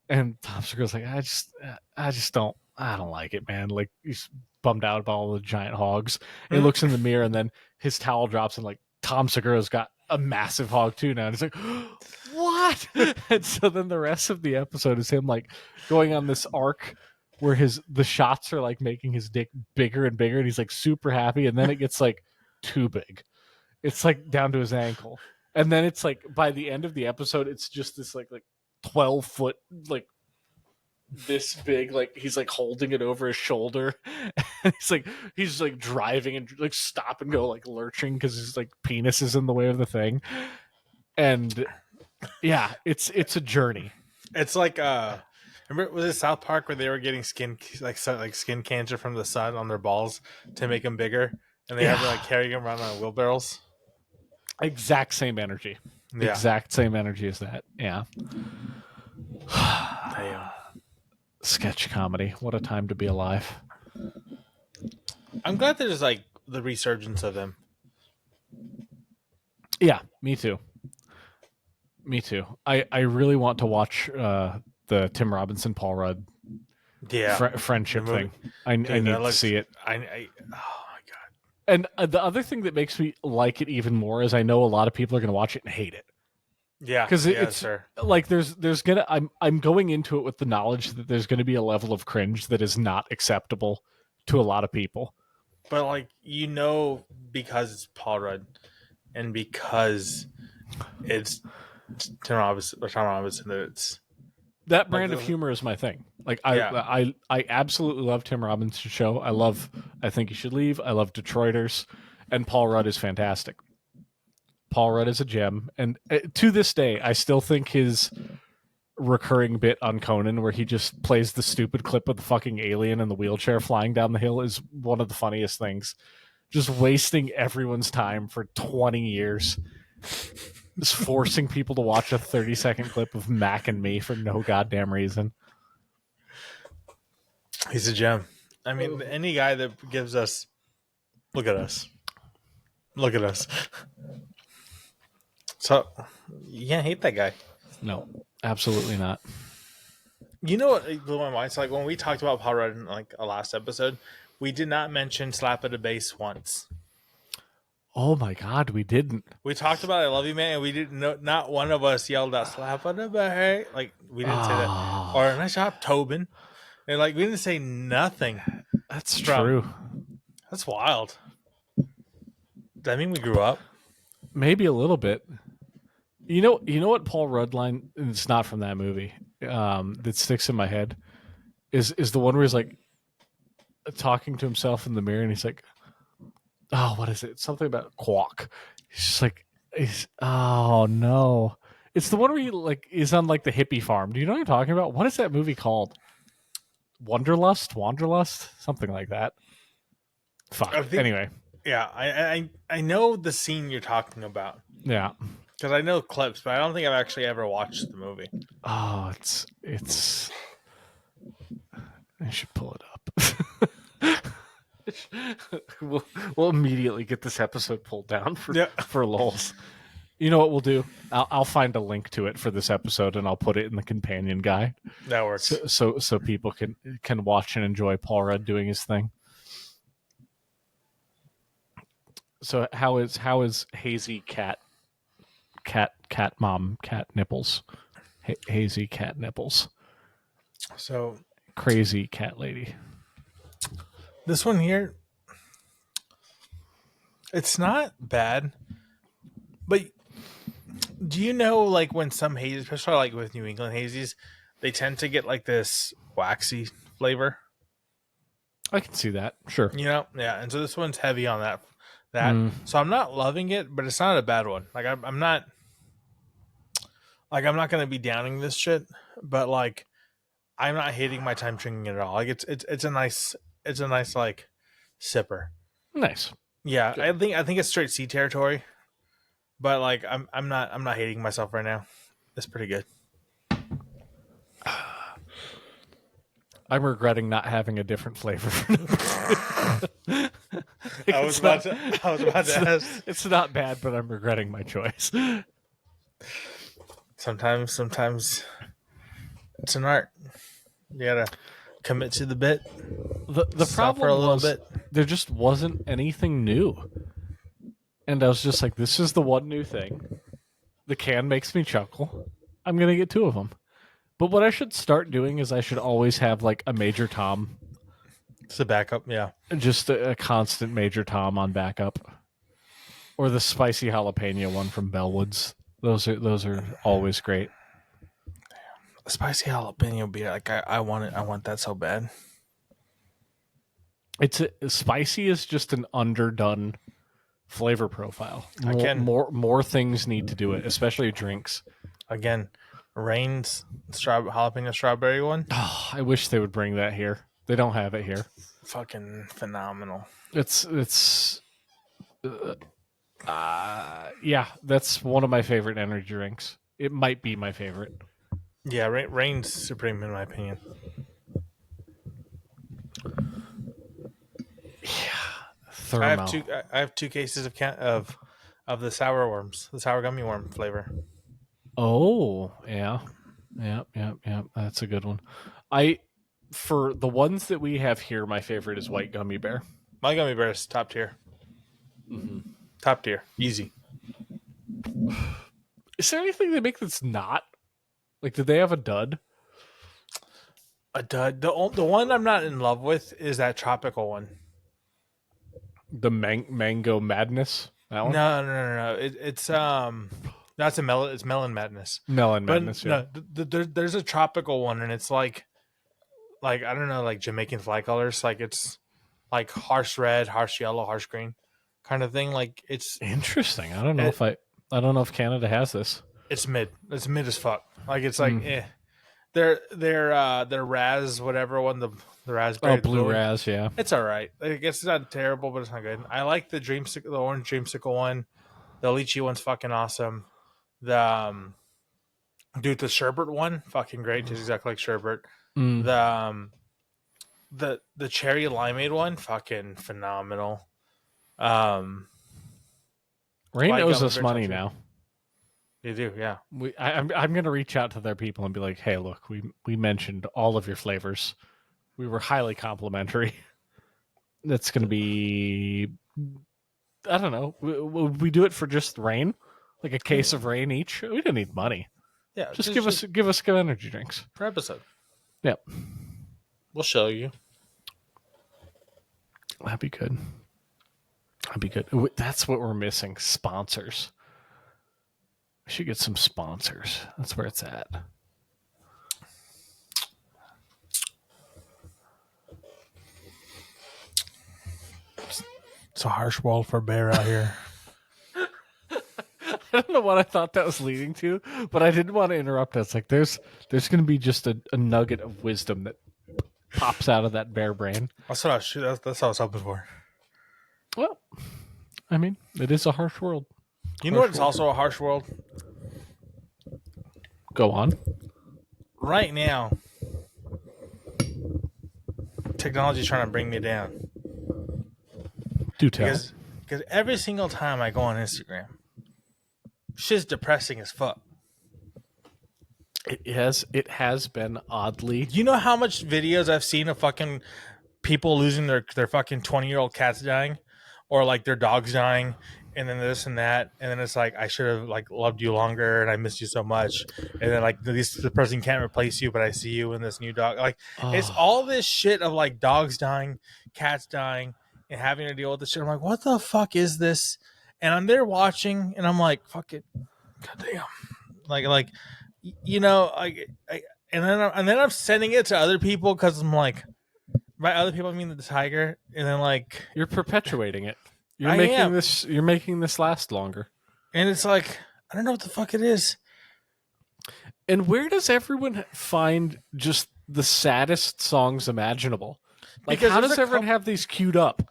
and Tom Segura's like, I just I don't like it, man. Like he's bummed out about all the giant hogs. And he looks in the mirror, and then his towel drops, and like Tom Segura's got a massive hog too now. And he's like, what? And so then the rest of the episode is him like going on this arc where the shots are like making his dick bigger and bigger, and he's like super happy, and then it gets like too big. It's like down to his ankle. And then it's like by the end of the episode, it's just this like 12-foot like this big, like he's like holding it over his shoulder. And he's like driving and like stop and go like lurching because his like penis is in the way of the thing. And yeah, it's a journey. It's like remember was it South Park where they were getting skin skin cancer from the sun on their balls to make them bigger, and they had to like carry them around on wheelbarrows. Exact same energy. Yeah. Exact same energy as that. Yeah. Damn. Sketch comedy. What a time to be alive. I'm glad there's like the resurgence of them. Yeah, me too. Me too. I really want to watch the Tim Robinson Paul Rudd friendship thing. I need to see it. Oh my god! And the other thing that makes me like it even more is I know a lot of people are going to watch it and hate it. Yeah, because it's like there's gonna I'm going into it with the knowledge that there's going to be a level of cringe that is not acceptable to a lot of people. But like because it's Paul Rudd and because it's Tom Robinson, That brand of humor is my thing. Like I absolutely love Tim Robbins' show. I Think You Should Leave. I love Detroiters, and Paul Rudd is fantastic. Paul Rudd is a gem, and to this day, I still think his recurring bit on Conan, where he just plays the stupid clip of the fucking alien in the wheelchair flying down the hill, is one of the funniest things. Just wasting everyone's time for 20 years. Just forcing people to watch a 30-second clip of Mac and me for no goddamn reason. He's a gem. I mean, any guy that gives us, look at us. So, you can't hate that guy. No, absolutely not. You know what blew my mind? It's like when we talked about Paul Rudd in like a last episode, we did not mention Slap at the Base once. Oh my God, we didn't. We talked about I Love You Man, and we didn't know, not one of us yelled out Slap at the Base. Like, we didn't say that. Or nice job, Tobin. And like, we didn't say nothing. That's true. That's wild. Does that mean we grew up? Maybe a little bit. You know what Paul Rudd line, and it's not from that movie, that sticks in my head, is the one where he's like talking to himself in the mirror, and he's like, oh, what is it? Something about Quack. He's just like, oh no. It's the one where he like is on like the hippie farm. Do you know what I'm talking about? What is that movie called? Wanderlust? Something like that. Fuck. Anyway. Yeah, I know the scene you're talking about. Yeah. Because I know clips, but I don't think I've actually ever watched the movie. Oh, it's. I should pull it up. we'll immediately get this episode pulled down for lulz. You know what we'll do? I'll find a link to it for this episode, and I'll put it in the companion guide. That works. So people can watch and enjoy Paul Rudd doing his thing. So how is hazy cat mom cat nipples, hazy cat nipples? So crazy cat lady. This one here, it's not bad, but do you know like when some hazies, especially like with New England hazies, they tend to get like this waxy flavor? I can see that. Sure. You know, yeah. And so this one's heavy on that. So I'm not loving it, but it's not a bad one. Like I'm not going to be downing this shit, but like I'm not hating my time drinking it at all. Like it's a nice like sipper. Nice. Yeah, good. I think it's straight C territory, but like I'm not hating myself right now. It's pretty good. I'm regretting not having a different flavor. I was about to ask. It's not bad, but I'm regretting my choice. Sometimes it's an art. You gotta commit to the bit. The problem was there just wasn't anything new, and I was just like, "This is the one new thing." The can makes me chuckle. I'm gonna get 2 of them. But what I should start doing is I should always have like a Major Tom. It's a backup, yeah. Just a constant Major Tom on backup, or the spicy jalapeno one from Bellwoods. Those are always great. A spicy jalapeno beer, like I want it. I want that so bad. Spicy is just an underdone flavor profile. More things need to do it, especially drinks. Again, Rain's jalapeno strawberry one. Oh, I wish they would bring that here. They don't have it here. Fucking phenomenal. Yeah, that's one of my favorite energy drinks. It might be my favorite. Yeah, Rain's supreme in my opinion. Yeah, I have 2 cases of the sour worms, the sour gummy worm flavor. Oh, yeah. That's a good one. For the ones that we have here, my favorite is White Gummy Bear. My gummy bear is top tier. Mm-hmm. Top tier. Easy. Is there anything they make that's not? Like, did they have a dud? A dud? The one I'm not in love with is that tropical one. The Mango Madness? That one? No. It's That's a melon. It's Melon Madness. Melon But Madness, yeah. no, there's a tropical one, and it's like I don't know, like Jamaican flag colors. Like it's like harsh red, harsh yellow, harsh green, kind of thing. Like Interesting. I don't know if I don't know if Canada has this. it's mid. It's mid as fuck. Like it's like Mm. their Raz whatever one, the Oh, raspberry, the blue blue one. raz, yeah. It's all right. Like, it's not terrible, but it's not good. I like the the orange dreamsicle one. The lychee one's fucking awesome. The dude, the sherbet one, fucking great. Tastes exactly like sherbet. Mm. The cherry limeade one, fucking phenomenal. Um, Rain White owes gum, us very money top tier. now. You do, yeah. I'm going to reach out to their people and be like, hey, look, we mentioned all of your flavors. We were highly complimentary. That's going to be, I don't know. Would we do it for just rain? Like a case of rain each? We don't need money. Yeah, Just give us good energy drinks. per episode. Yep. We'll show you. That'd be good. That'd be good. That's what we're missing. Sponsors. We should get some sponsors. That's where it's at. It's a harsh world for bear out here. I don't know what I thought that was leading to, but I didn't want to interrupt us. Like, there's going to be just a nugget of wisdom that pops out of that bear brain. That's what that's what I was hoping for. Well, I mean, it is a harsh world. You know what's also a harsh world? Go on. Right now, technology's trying to bring me down. Do tell. Because every single time I go on Instagram, shit's depressing as fuck. It has been oddly. Do you know how much videos I've seen of fucking people losing their fucking 20-year-old cats dying, or like their dogs dying, and then this and that, and then it's like, I should have like loved you longer, and I missed you so much, and then like the person can't replace you, but I see you in this new dog. Like it's all this shit of like dogs dying, cats dying, and having to deal with this shit. I'm like, what the fuck is this? And I'm there watching, and I'm like, fuck it, goddamn, like. You know, and then I'm sending it to other people because I'm like, by other people I mean the tiger, and then like You're perpetuating it. You're I making am. this. You're making this last longer. And it's like, I don't know what the fuck it is. And where does everyone find just the saddest songs imaginable? Like, Because how there's does a everyone have these queued up?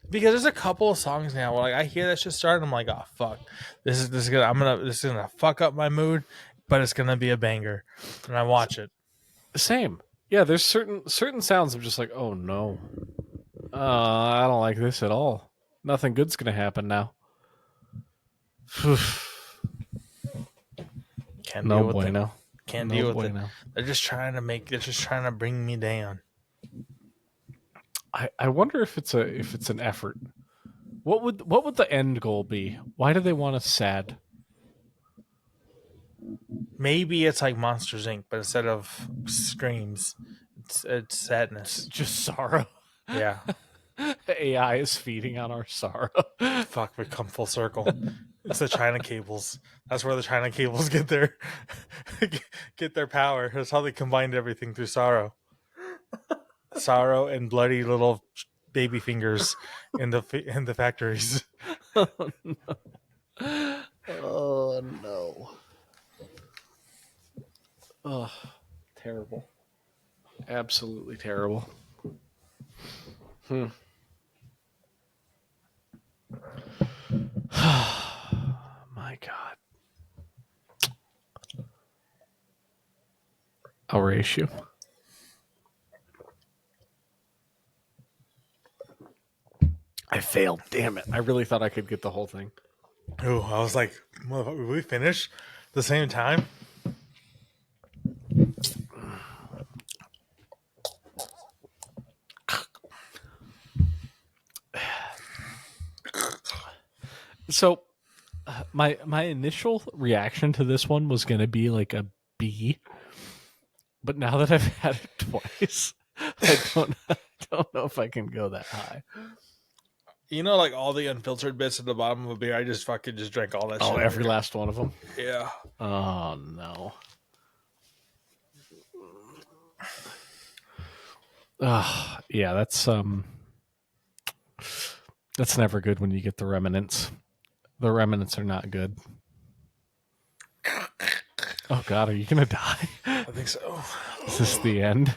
Because there's a couple of songs now where like I hear that shit start, and I'm like, oh fuck, this is gonna fuck up my mood, but it's gonna be a banger, and I watch it. Same. Yeah, there's certain sounds I'm just like, oh no, I don't like this at all. Nothing good's gonna happen now. Can't No deal with it. bueno. Can't No deal with bueno. it. They're just trying to bring me down. I wonder if it's an effort. What would the end goal be? Why do they want us sad? Maybe it's like Monsters Inc., but instead of screams, it's sadness. Just sorrow. Yeah. AI is feeding on our sorrow. Fuck, we come full circle. It's the China cables. That's where the China cables get their power. That's how they combined everything through sorrow. Sorrow and bloody little baby fingers in the factories. Oh no. Oh no. Oh, terrible. Absolutely terrible. My God. I'll race you. I failed. Damn it. I really thought I could get the whole thing. Oh, I was like, motherfucker, will we finish the same time? So, my initial reaction to this one was going to be like a B, but now that I've had it twice, I don't know if I can go that high. You know, like all the unfiltered bits at the bottom of a beer, I just fucking just drank all that shit. Oh, every last one of them. Yeah. Oh no. Yeah, that's never good when you get the remnants. The remnants are not good. Oh god, are you gonna die? I think so. Is this the end?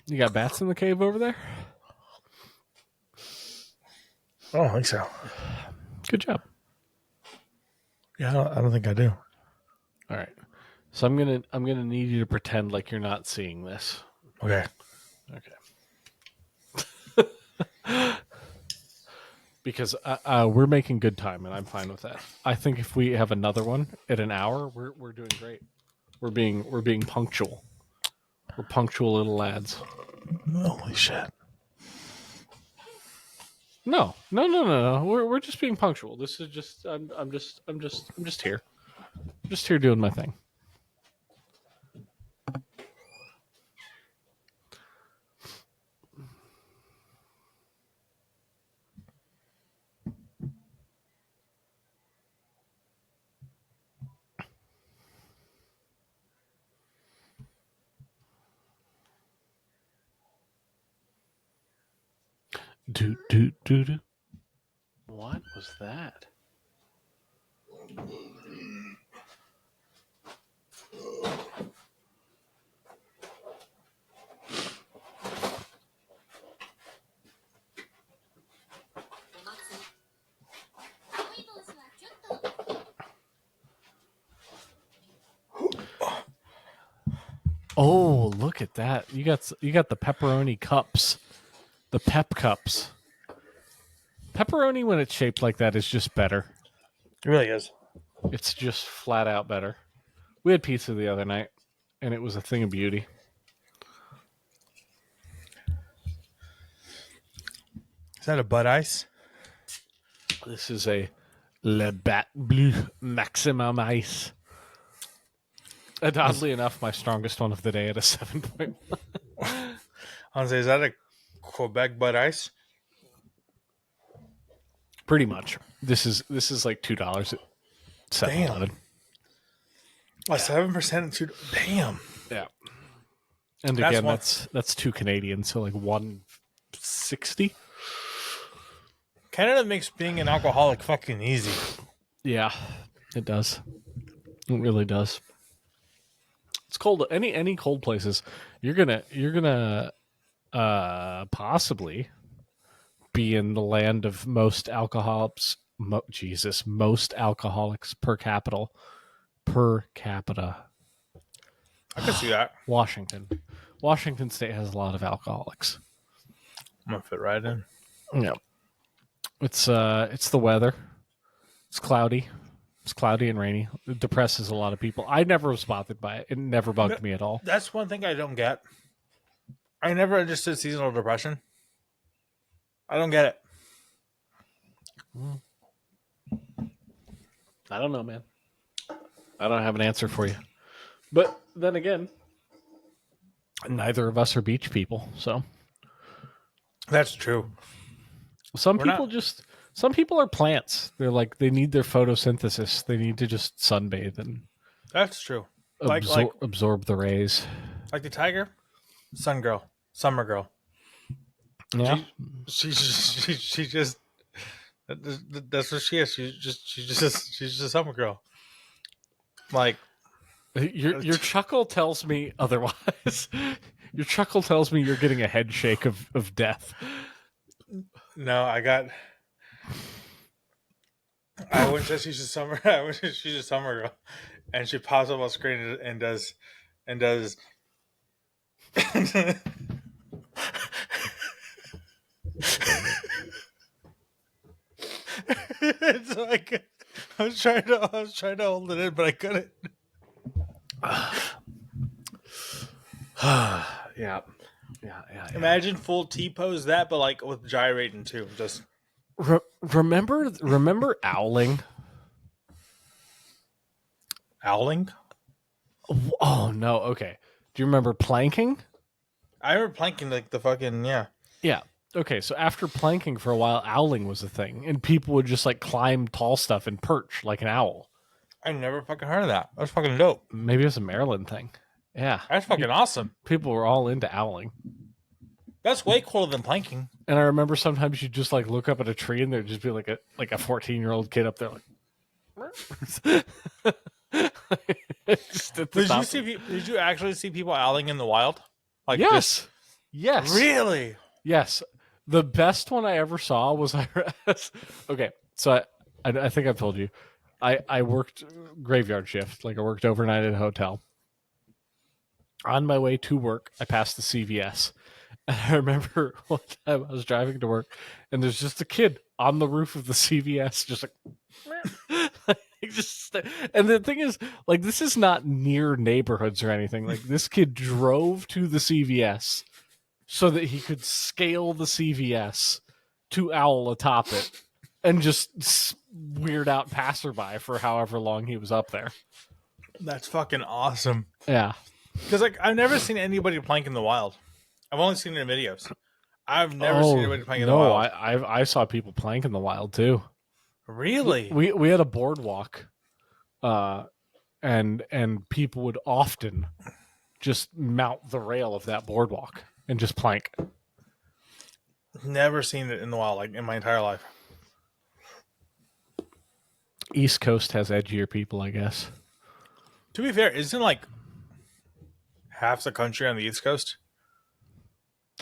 You got bats in the cave over there? I don't think so. Good job. Yeah, I don't think I do. All right. So I'm gonna need you to pretend like you're not seeing this. Okay. Okay. Because we're making good time, and I'm fine with that. I think if we have another one at an hour, we're doing great. We're being punctual. We're punctual little lads. Holy shit. No. We're just being punctual. This is just I'm just here. I'm just here doing my thing. Do. What was that? Oh, look at that! You got the pepperoni cups, the pep cups. Pepperoni when it's shaped like that is just better. It really is. It's just flat out better. We had pizza the other night, and it was a thing of beauty. Is that a Bud Ice? This is a Le Bat Bleu Maximum Ice. And oddly enough, my strongest one of the day at a 7.1. I was say, is that a Quebec Bud Ice? Pretty much. This is like $2 at 7-Eleven. Damn. 7% and 2. Damn. Yeah. And again, that's 2 Canadian, so like 160. Canada makes being an alcoholic fucking easy. Yeah, it does. It really does. It's cold. Any cold places, you're gonna possibly be in the land of most alcoholics. Most alcoholics per capita. I can see that. Washington State has a lot of alcoholics. I'm gonna fit right in. Yeah, it's the weather. It's cloudy. It's cloudy and rainy. It depresses a lot of people. I never was bothered by it. It never bugged me at all. That's one thing I don't get. I never understood seasonal depression. I don't get it. I don't know, man. I don't have an answer for you. But then again, neither of us are beach people, so That's true. some people are plants. They're like they need their photosynthesis. They need to just sunbathe and That's true. absorb the rays. Like the tiger, sun girl, summer girl. Yeah. She just that's what she is. She's a summer girl. Like Your chuckle tells me otherwise. Your chuckle tells me you're getting a head shake of death. no, I wouldn't say she's a summer. I would say she's a summer girl, and she pops up on screen and does. It's like I was trying to hold it in, but I couldn't. Yeah. Imagine full T pose that, but like with gyrating too. Just remember owling? owling. Oh no. Okay. Do you remember planking? I remember planking like the fucking Yeah. Okay, so after planking for a while, owling was a thing, and people would just like climb tall stuff and perch like an owl. I never fucking heard of that. That's fucking dope. Maybe it was a Maryland thing. Yeah. That's fucking awesome. People were all into owling. That's way cooler than planking. And I remember sometimes you just like look up at a tree and there'd just be like a 14-year-old kid up there like just at the Did top. you see? Did you actually see people owling in the wild? Like Yes. Yes. really? Yes. The best one I ever saw was okay. So I think I've told you. I worked graveyard shift, like I worked overnight at a hotel. On my way to work, I passed the CVS. And I remember one time I was driving to work and there's just a kid on the roof of the CVS just like and the thing is, like, this is not near neighborhoods or anything. Like, this kid drove to the CVS so that he could scale the CVS to owl atop it and just weird out passerby for however long he was up there. That's fucking awesome. Yeah. Because like I've never seen anybody plank in the wild. I've only seen it in videos. I've never seen anybody plank in the wild. I saw people plank in the wild too. Really? We had a boardwalk, and people would often just mount the rail of that boardwalk and just plank. Never seen it in the wild, like in my entire life. East Coast has edgier people, I guess. To be fair, isn't like half the country on the East Coast?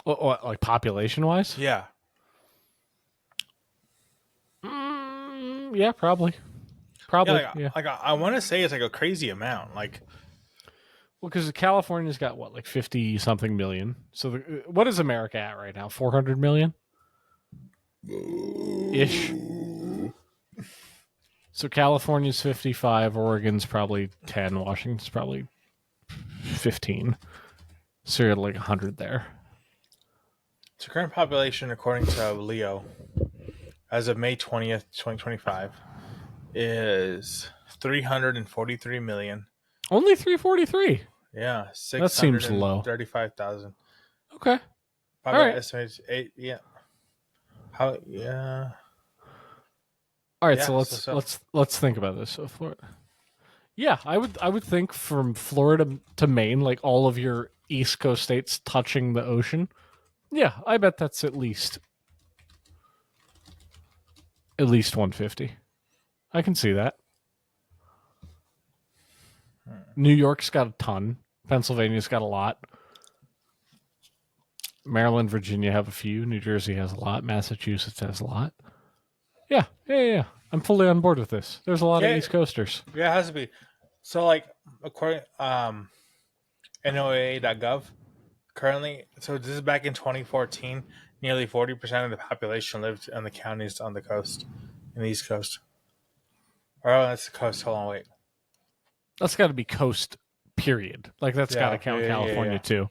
Like population wise? Yeah. Yeah, probably. Probably. Yeah, like I want to say it's like a crazy amount. Like, well, because California's got what, like 50 something million. So what is America at right now? 400 million ish. So California's 55, Oregon's probably 10, Washington's probably 15. So you're like 100 there. so current population, according to Leo, as of May 20th, 2025, is 343 million. Only 343. Yeah, That seems low. 35,000. Okay. All right. Estimates 8. Yeah. How? Yeah. All right. Yeah, So let's think about this. So Florida. Yeah, I would think from Florida to Maine, like all of your East Coast states touching the ocean. Yeah, I bet that's at least 150. I can see that. New York's got a ton. Pennsylvania's got a lot. Maryland, Virginia have a few. New Jersey has a lot. Massachusetts has a lot. Yeah. I'm fully on board with this. There's a lot of East Coasters. Yeah, it has to be. So, like, according NOAA.gov, currently, so this is back in 2014, nearly 40% of the population lived in the counties on the coast, in the East Coast. Oh, that's the coast. Hold on, wait. That's got to be coast, period. Like, that's got to count California, too.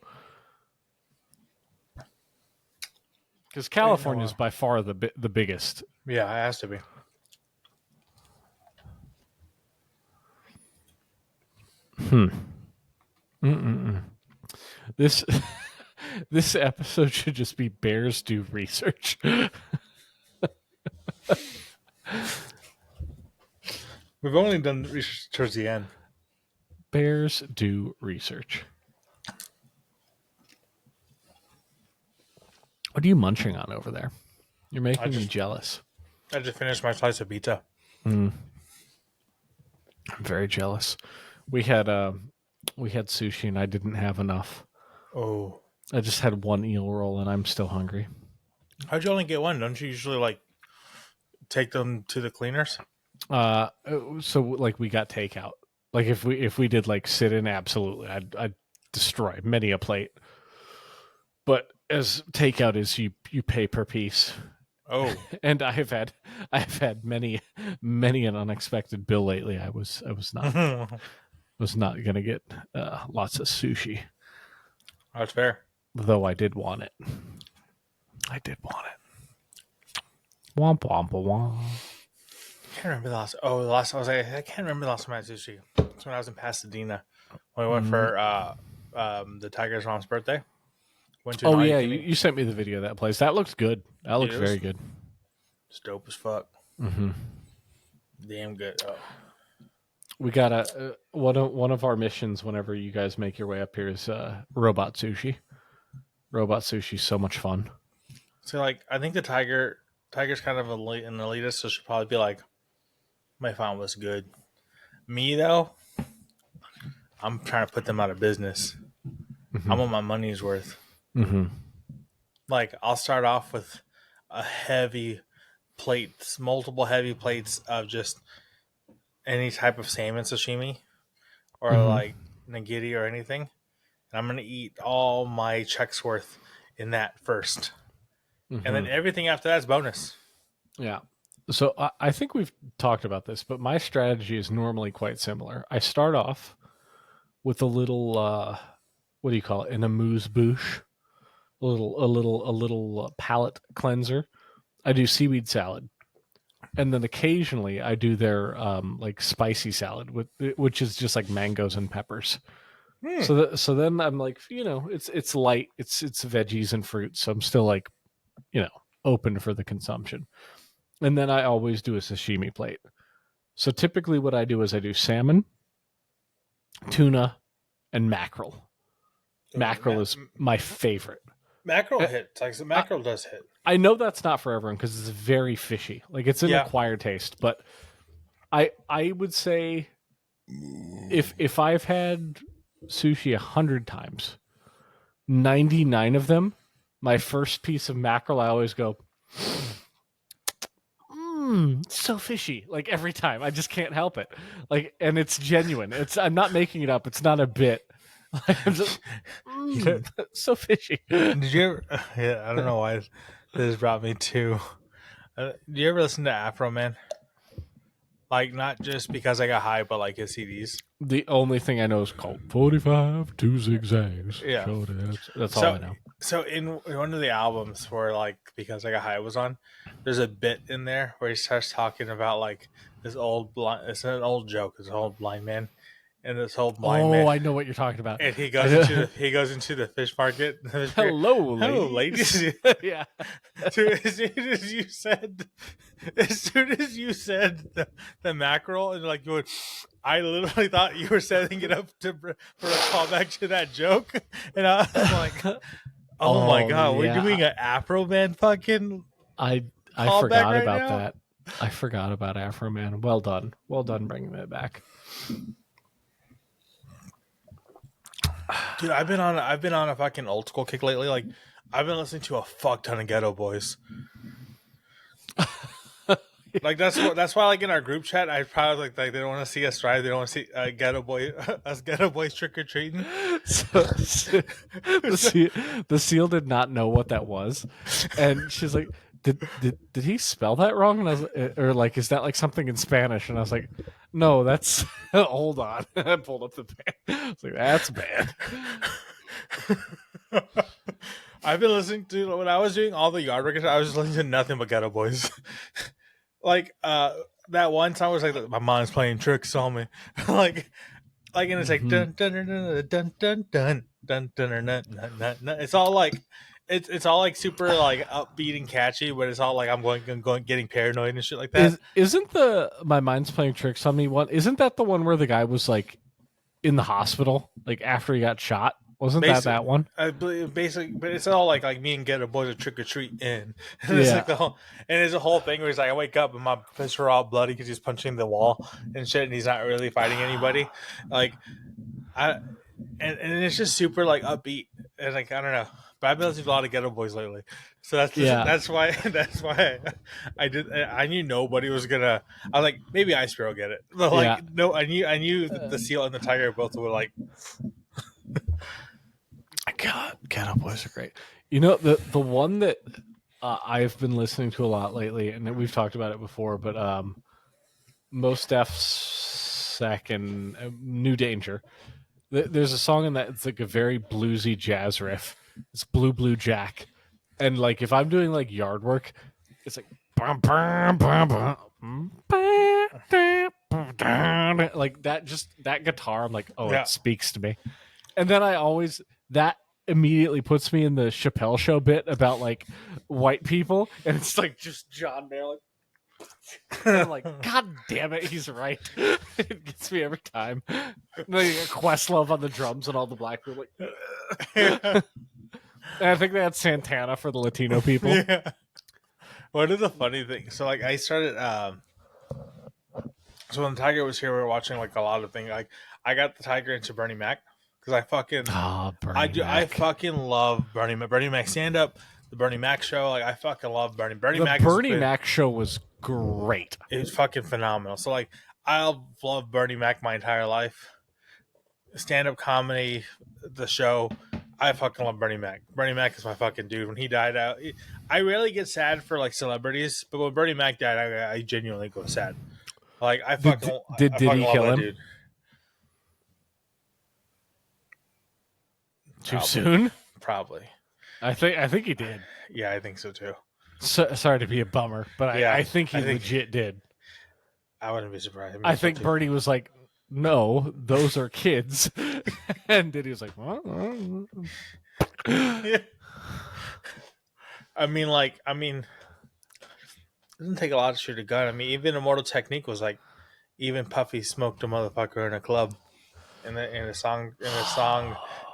Because California is by far the biggest. Yeah, it has to be. This this episode should just be Bears do research. We've only done research towards the end. Bears do research. What are you munching on over there? You're making me jealous. I just finished my slice of pizza. I'm very jealous. We had sushi and I didn't have enough. Oh. I just had one eel roll and I'm still hungry. How'd you only get one? Don't you usually like take them to the cleaners? So like we got takeout. Like if we did like sit in, absolutely, I'd destroy many a plate. But as takeout is, you pay per piece. Oh, and I've had many an unexpected bill lately. I was not gonna get lots of sushi. That's fair. Though I did want it. Womp womp womp. I can't remember the last. Oh, the last. I can't remember the last time I had sushi. It's when I was in Pasadena. When we went for the Tiger's mom's birthday. Went to an Oh all you yeah, can you, eat. you sent me the video of that place. That looks good. That Dude, looks very good. it's dope as fuck. Mm-hmm. Damn good. Oh. We got one of our missions whenever you guys make your way up here is robot sushi. Robot sushi's so much fun. So like, I think the tiger's kind of an elitist, so she'll probably be like, my found was good. Me though, I'm trying to put them out of business. I want my money's worth. Mm-hmm. Like, I'll start off with a heavy plates, multiple heavy plates of just any type of salmon sashimi or Mm-hmm. like nigiri or anything. And I'm gonna eat all my checks worth in that first, and then Mm-hmm. everything after that's bonus. Yeah. So I think we've talked about this, but my strategy is normally quite similar. I start off with a little what do you call it? An amuse bouche, a little palate cleanser. I do seaweed salad, and then occasionally I do their like spicy salad with which is just like mangoes and peppers. So then I'm like, it's light, it's veggies and fruit, so I'm still like, open for the consumption. And then I always do a sashimi plate. So typically what I do is I do salmon, tuna, and mackerel. Mackerel is my favorite. Mackerel hits. Like, the I, mackerel does hit. I know that's not for everyone because it's very fishy. Like it's an Yeah. acquired taste, but I would say if I've had sushi 100 times, 99 of them, my first piece of mackerel, I always go, so fishy. Like every time, I just can't help it. Like, and it's genuine. I'm not making it up. It's not a bit. I'm just so fishy. Did you ever? Yeah, I don't know why this brought me to. Do you ever listen to Afro Man? Like, not just because I got high, but like his CDs. The only thing I know is called 45 Two Zigzags. Yeah. That's all I know. So in one of the albums where like Because I Got High was on, there's a bit in there where he starts talking about like this old blind. It's an old joke. It's an old blind man, and this old blind man. I know what you're talking about. And he goes into the fish market. Hello, ladies. Yeah. As soon as you said the mackerel, and like you would, I literally thought you were setting it up for a callback to that joke, and I was like, "Oh my god, we're doing an Afro Man fucking." I forgot right about now? That. I forgot about Afro Man. Well done bringing it back. Dude, I've been on a fucking old school kick lately. Like, I've been listening to a fuck ton of Ghetto Boys. Like that's why like in our group chat, I probably like they don't want to see us drive. They don't want to see us Ghetto Boys trick or treating. The seal did not know what that was, and she's like, Did he spell that wrong? And I was, or like, is that like something in Spanish? And I was like, no, that's. Hold on. I pulled up the band. I was like, that's bad. I've been listening to when I was doing all the yard records. I was just listening to nothing but Ghetto Boys. Like that one song was like my mind's playing tricks on me. like and it's like dun dun dun dun dun dun dun dun dun dun dun. It's all like it's all like super like upbeat and catchy, but it's all like I'm going getting paranoid and shit like that. Isn't the My Mind's Playing Tricks on Me one? Isn't that the one where the guy was like in the hospital like after he got shot? Wasn't that one? Basically, but it's all like me and Ghetto Boys a trick or treat in. And it's like and there's a whole thing where he's like, I wake up and my fists are all bloody because he's punching the wall and shit, and he's not really fighting anybody. Like, and it's just super like upbeat and like I don't know. But I've been listening to a lot of Ghetto Boys lately, so that's why I did. I knew nobody was gonna. I was like, maybe Ice Bear will get it, but like no, I knew the Seal and the Tiger both were like. God, Ghetto Boys are great. You know, the one that I've been listening to a lot lately, and we've talked about it before, but Mos Def's second, New Danger. There's a song in that, it's like a very bluesy jazz riff. It's Blue Jack. And like if I'm doing like yard work, it's like like that guitar, I'm like, it speaks to me. And then I always that immediately puts me in the Chappelle Show bit about like white people, and it's like just John Mayer. Like, and I'm like, God damn it, he's right. It gets me every time. Like Questlove on the drums and all the black people. Like, and I think they had Santana for the Latino people. Yeah. One of the funny things. So like I started. So when Tiger was here, we were watching like a lot of things. Like I got the Tiger into Bernie Mac because I fucking Bernie Mac. I fucking love Bernie Mac. Bernie Mac stand up, the Bernie Mac show. Like I fucking love Bernie. Bernie the Mac. Bernie Mac show was great. It was fucking phenomenal. So like I've loved Bernie Mac my entire life. Stand up comedy, the show. I fucking love Bernie Mac. Bernie Mac is my fucking dude. When he died out, I rarely get sad for like celebrities, but when Bernie Mac died, I genuinely go sad. Like I fucking did he kill him? Dude. Too soon? Probably. I think he did. Yeah, I think so too. Sorry to be a bummer, but Yeah, I think he legit did. I wouldn't be surprised. I think Bernie was like, "No, those are kids," and Diddy was like, "Well." Yeah. I mean, it doesn't take a lot to shoot a gun. I mean, even Immortal Technique was like, even Puffy smoked a motherfucker in a club, in the song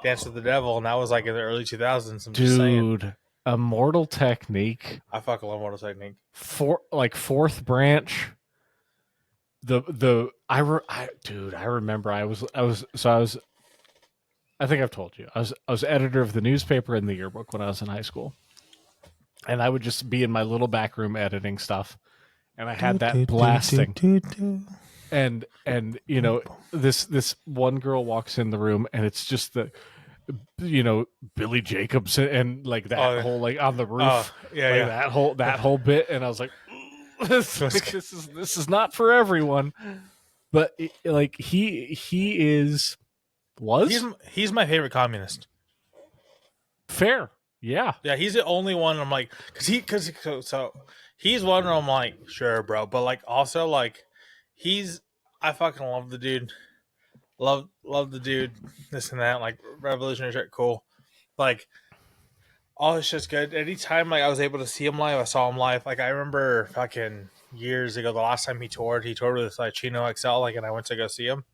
Dance with the Devil, and that was like in the early 2000s. I'm just saying. Dude, Immortal Technique. I fucking love Immortal Technique. Fourth branch. I remember I think I've told you. I was editor of the newspaper in the yearbook when I was in high school. And I would just be in my little back room editing stuff. And I had that blasting. And you know, this one girl walks in the room and it's just the Billy Jacobs and like that whole like on the roof. That whole bit, and I was like, this is not for everyone. But he's my favorite communist. Fair. Yeah. Yeah, he's the only one I'm like, so he's one where I'm like, sure, bro, but like also like I fucking love the dude, love the dude, this and that, like revolutionary shit, cool, like all this shit's good. Anytime like I was able to see him live, I saw him live. Like I remember fucking years ago, the last time he toured with like Chino XL, like, and I went to go see him.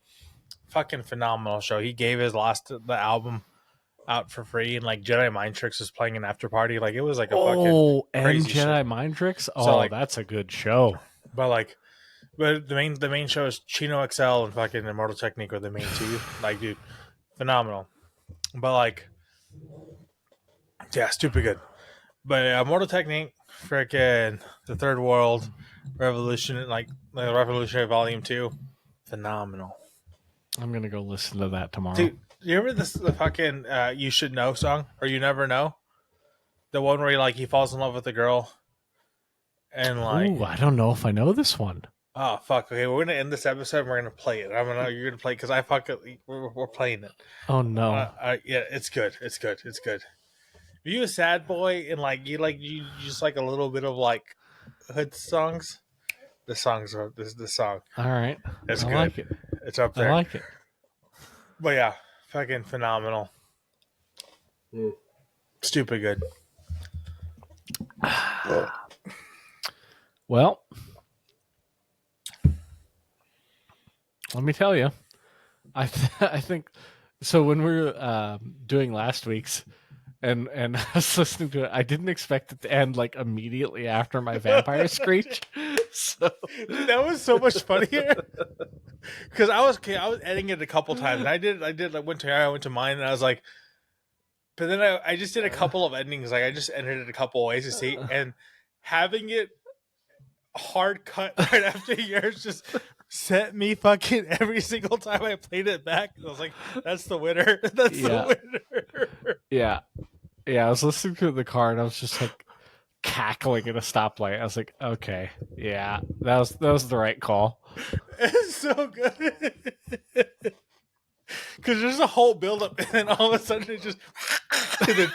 Fucking phenomenal show. He gave the album out for free, and like Jedi Mind Tricks was playing an after party. Like it was like a fucking crazy Jedi shit. Mind Tricks. Oh, So, like, that's a good show. But the main show is Chino XL and fucking Immortal Technique are the main two. Like, dude, phenomenal. But like, yeah, stupid good. But Immortal Technique, freaking the Third World, Revolutionary Volume 2, phenomenal. I'm gonna go listen to that tomorrow. Dude, you remember the fucking You Should Know song? Or You Never Know? The one where he falls in love with a girl. And like, ooh, I don't know if I know this one. Oh fuck! Okay, we're gonna end this episode. And we're gonna play it. You're gonna play because we're playing it. Oh no! Yeah, it's good. It's good. It's good. Are you a sad boy and you just like a little bit of like hood songs? The song. All right, it's I good. like it. It's up there. I like it. But yeah, fucking phenomenal. Stupid good. Well, let me tell you, I think so. When we were doing last week's, and I was listening to it, I didn't expect it to end like immediately after my vampire screech. So dude, that was so much funnier. Because I was editing it a couple times. And I did like went to mine, and I was like, but then I just did a couple of endings. Like I just edited it a couple of ways to see, and having it hard cut right after yours just sent me fucking every single time I played it back. I was like, that's the winner. That's the winner. Yeah. I was listening to it in the car and I was just like cackling at a stoplight. I was like, okay, yeah, that was the right call. It's so good. Because there's a whole build up and then all of a sudden it just and then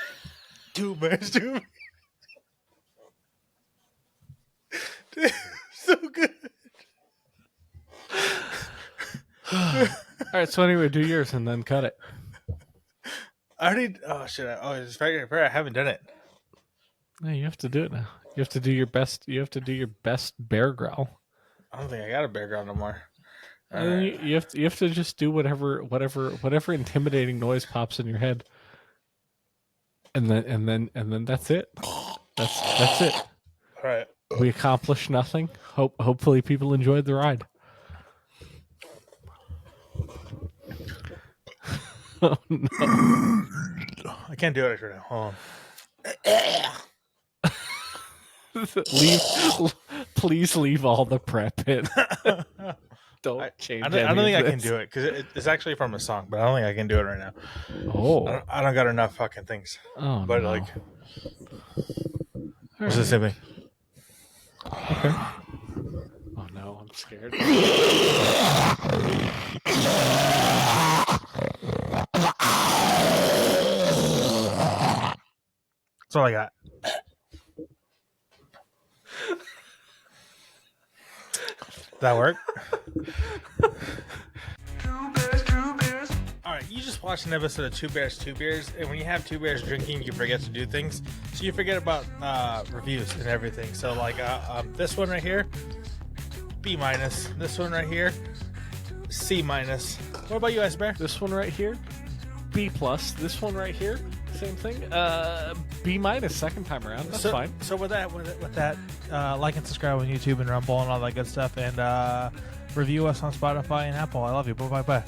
2 minutes. Dude, so good. All right, so anyway, do yours and then cut it. I already. Oh shit! It's very. I haven't done it. No, you have to do it now. You have to do your best. You have to do your best bear growl. I don't think I got a bear ground no more. And then you have to just do whatever intimidating noise pops in your head. And then that's it. That's it. All right. We accomplished nothing. Hopefully people enjoyed the ride. Oh no. I can't do it right now. Hold Leave please leave all the prep in. on. Don't change I don't think I can this. do it because it's actually from a song, but I don't think I can do it right now. Oh. I don't got enough fucking things. Oh But no. like, All it's the right. same thing. Okay. Oh no, I'm scared. That's all I got. That work? All right, you just watched an episode of Two Bears, Two Beers, and when you have two bears drinking, you forget to do things. So you forget about reviews and everything. So like this one right here, B minus. This one right here, C minus. What about you, Ice Bear? This one right here, B plus. This one right here, same thing. B minus second time around. That's fine. So with that, like and subscribe on YouTube and Rumble and all that good stuff, and review us on Spotify and Apple. I love you. Bye bye.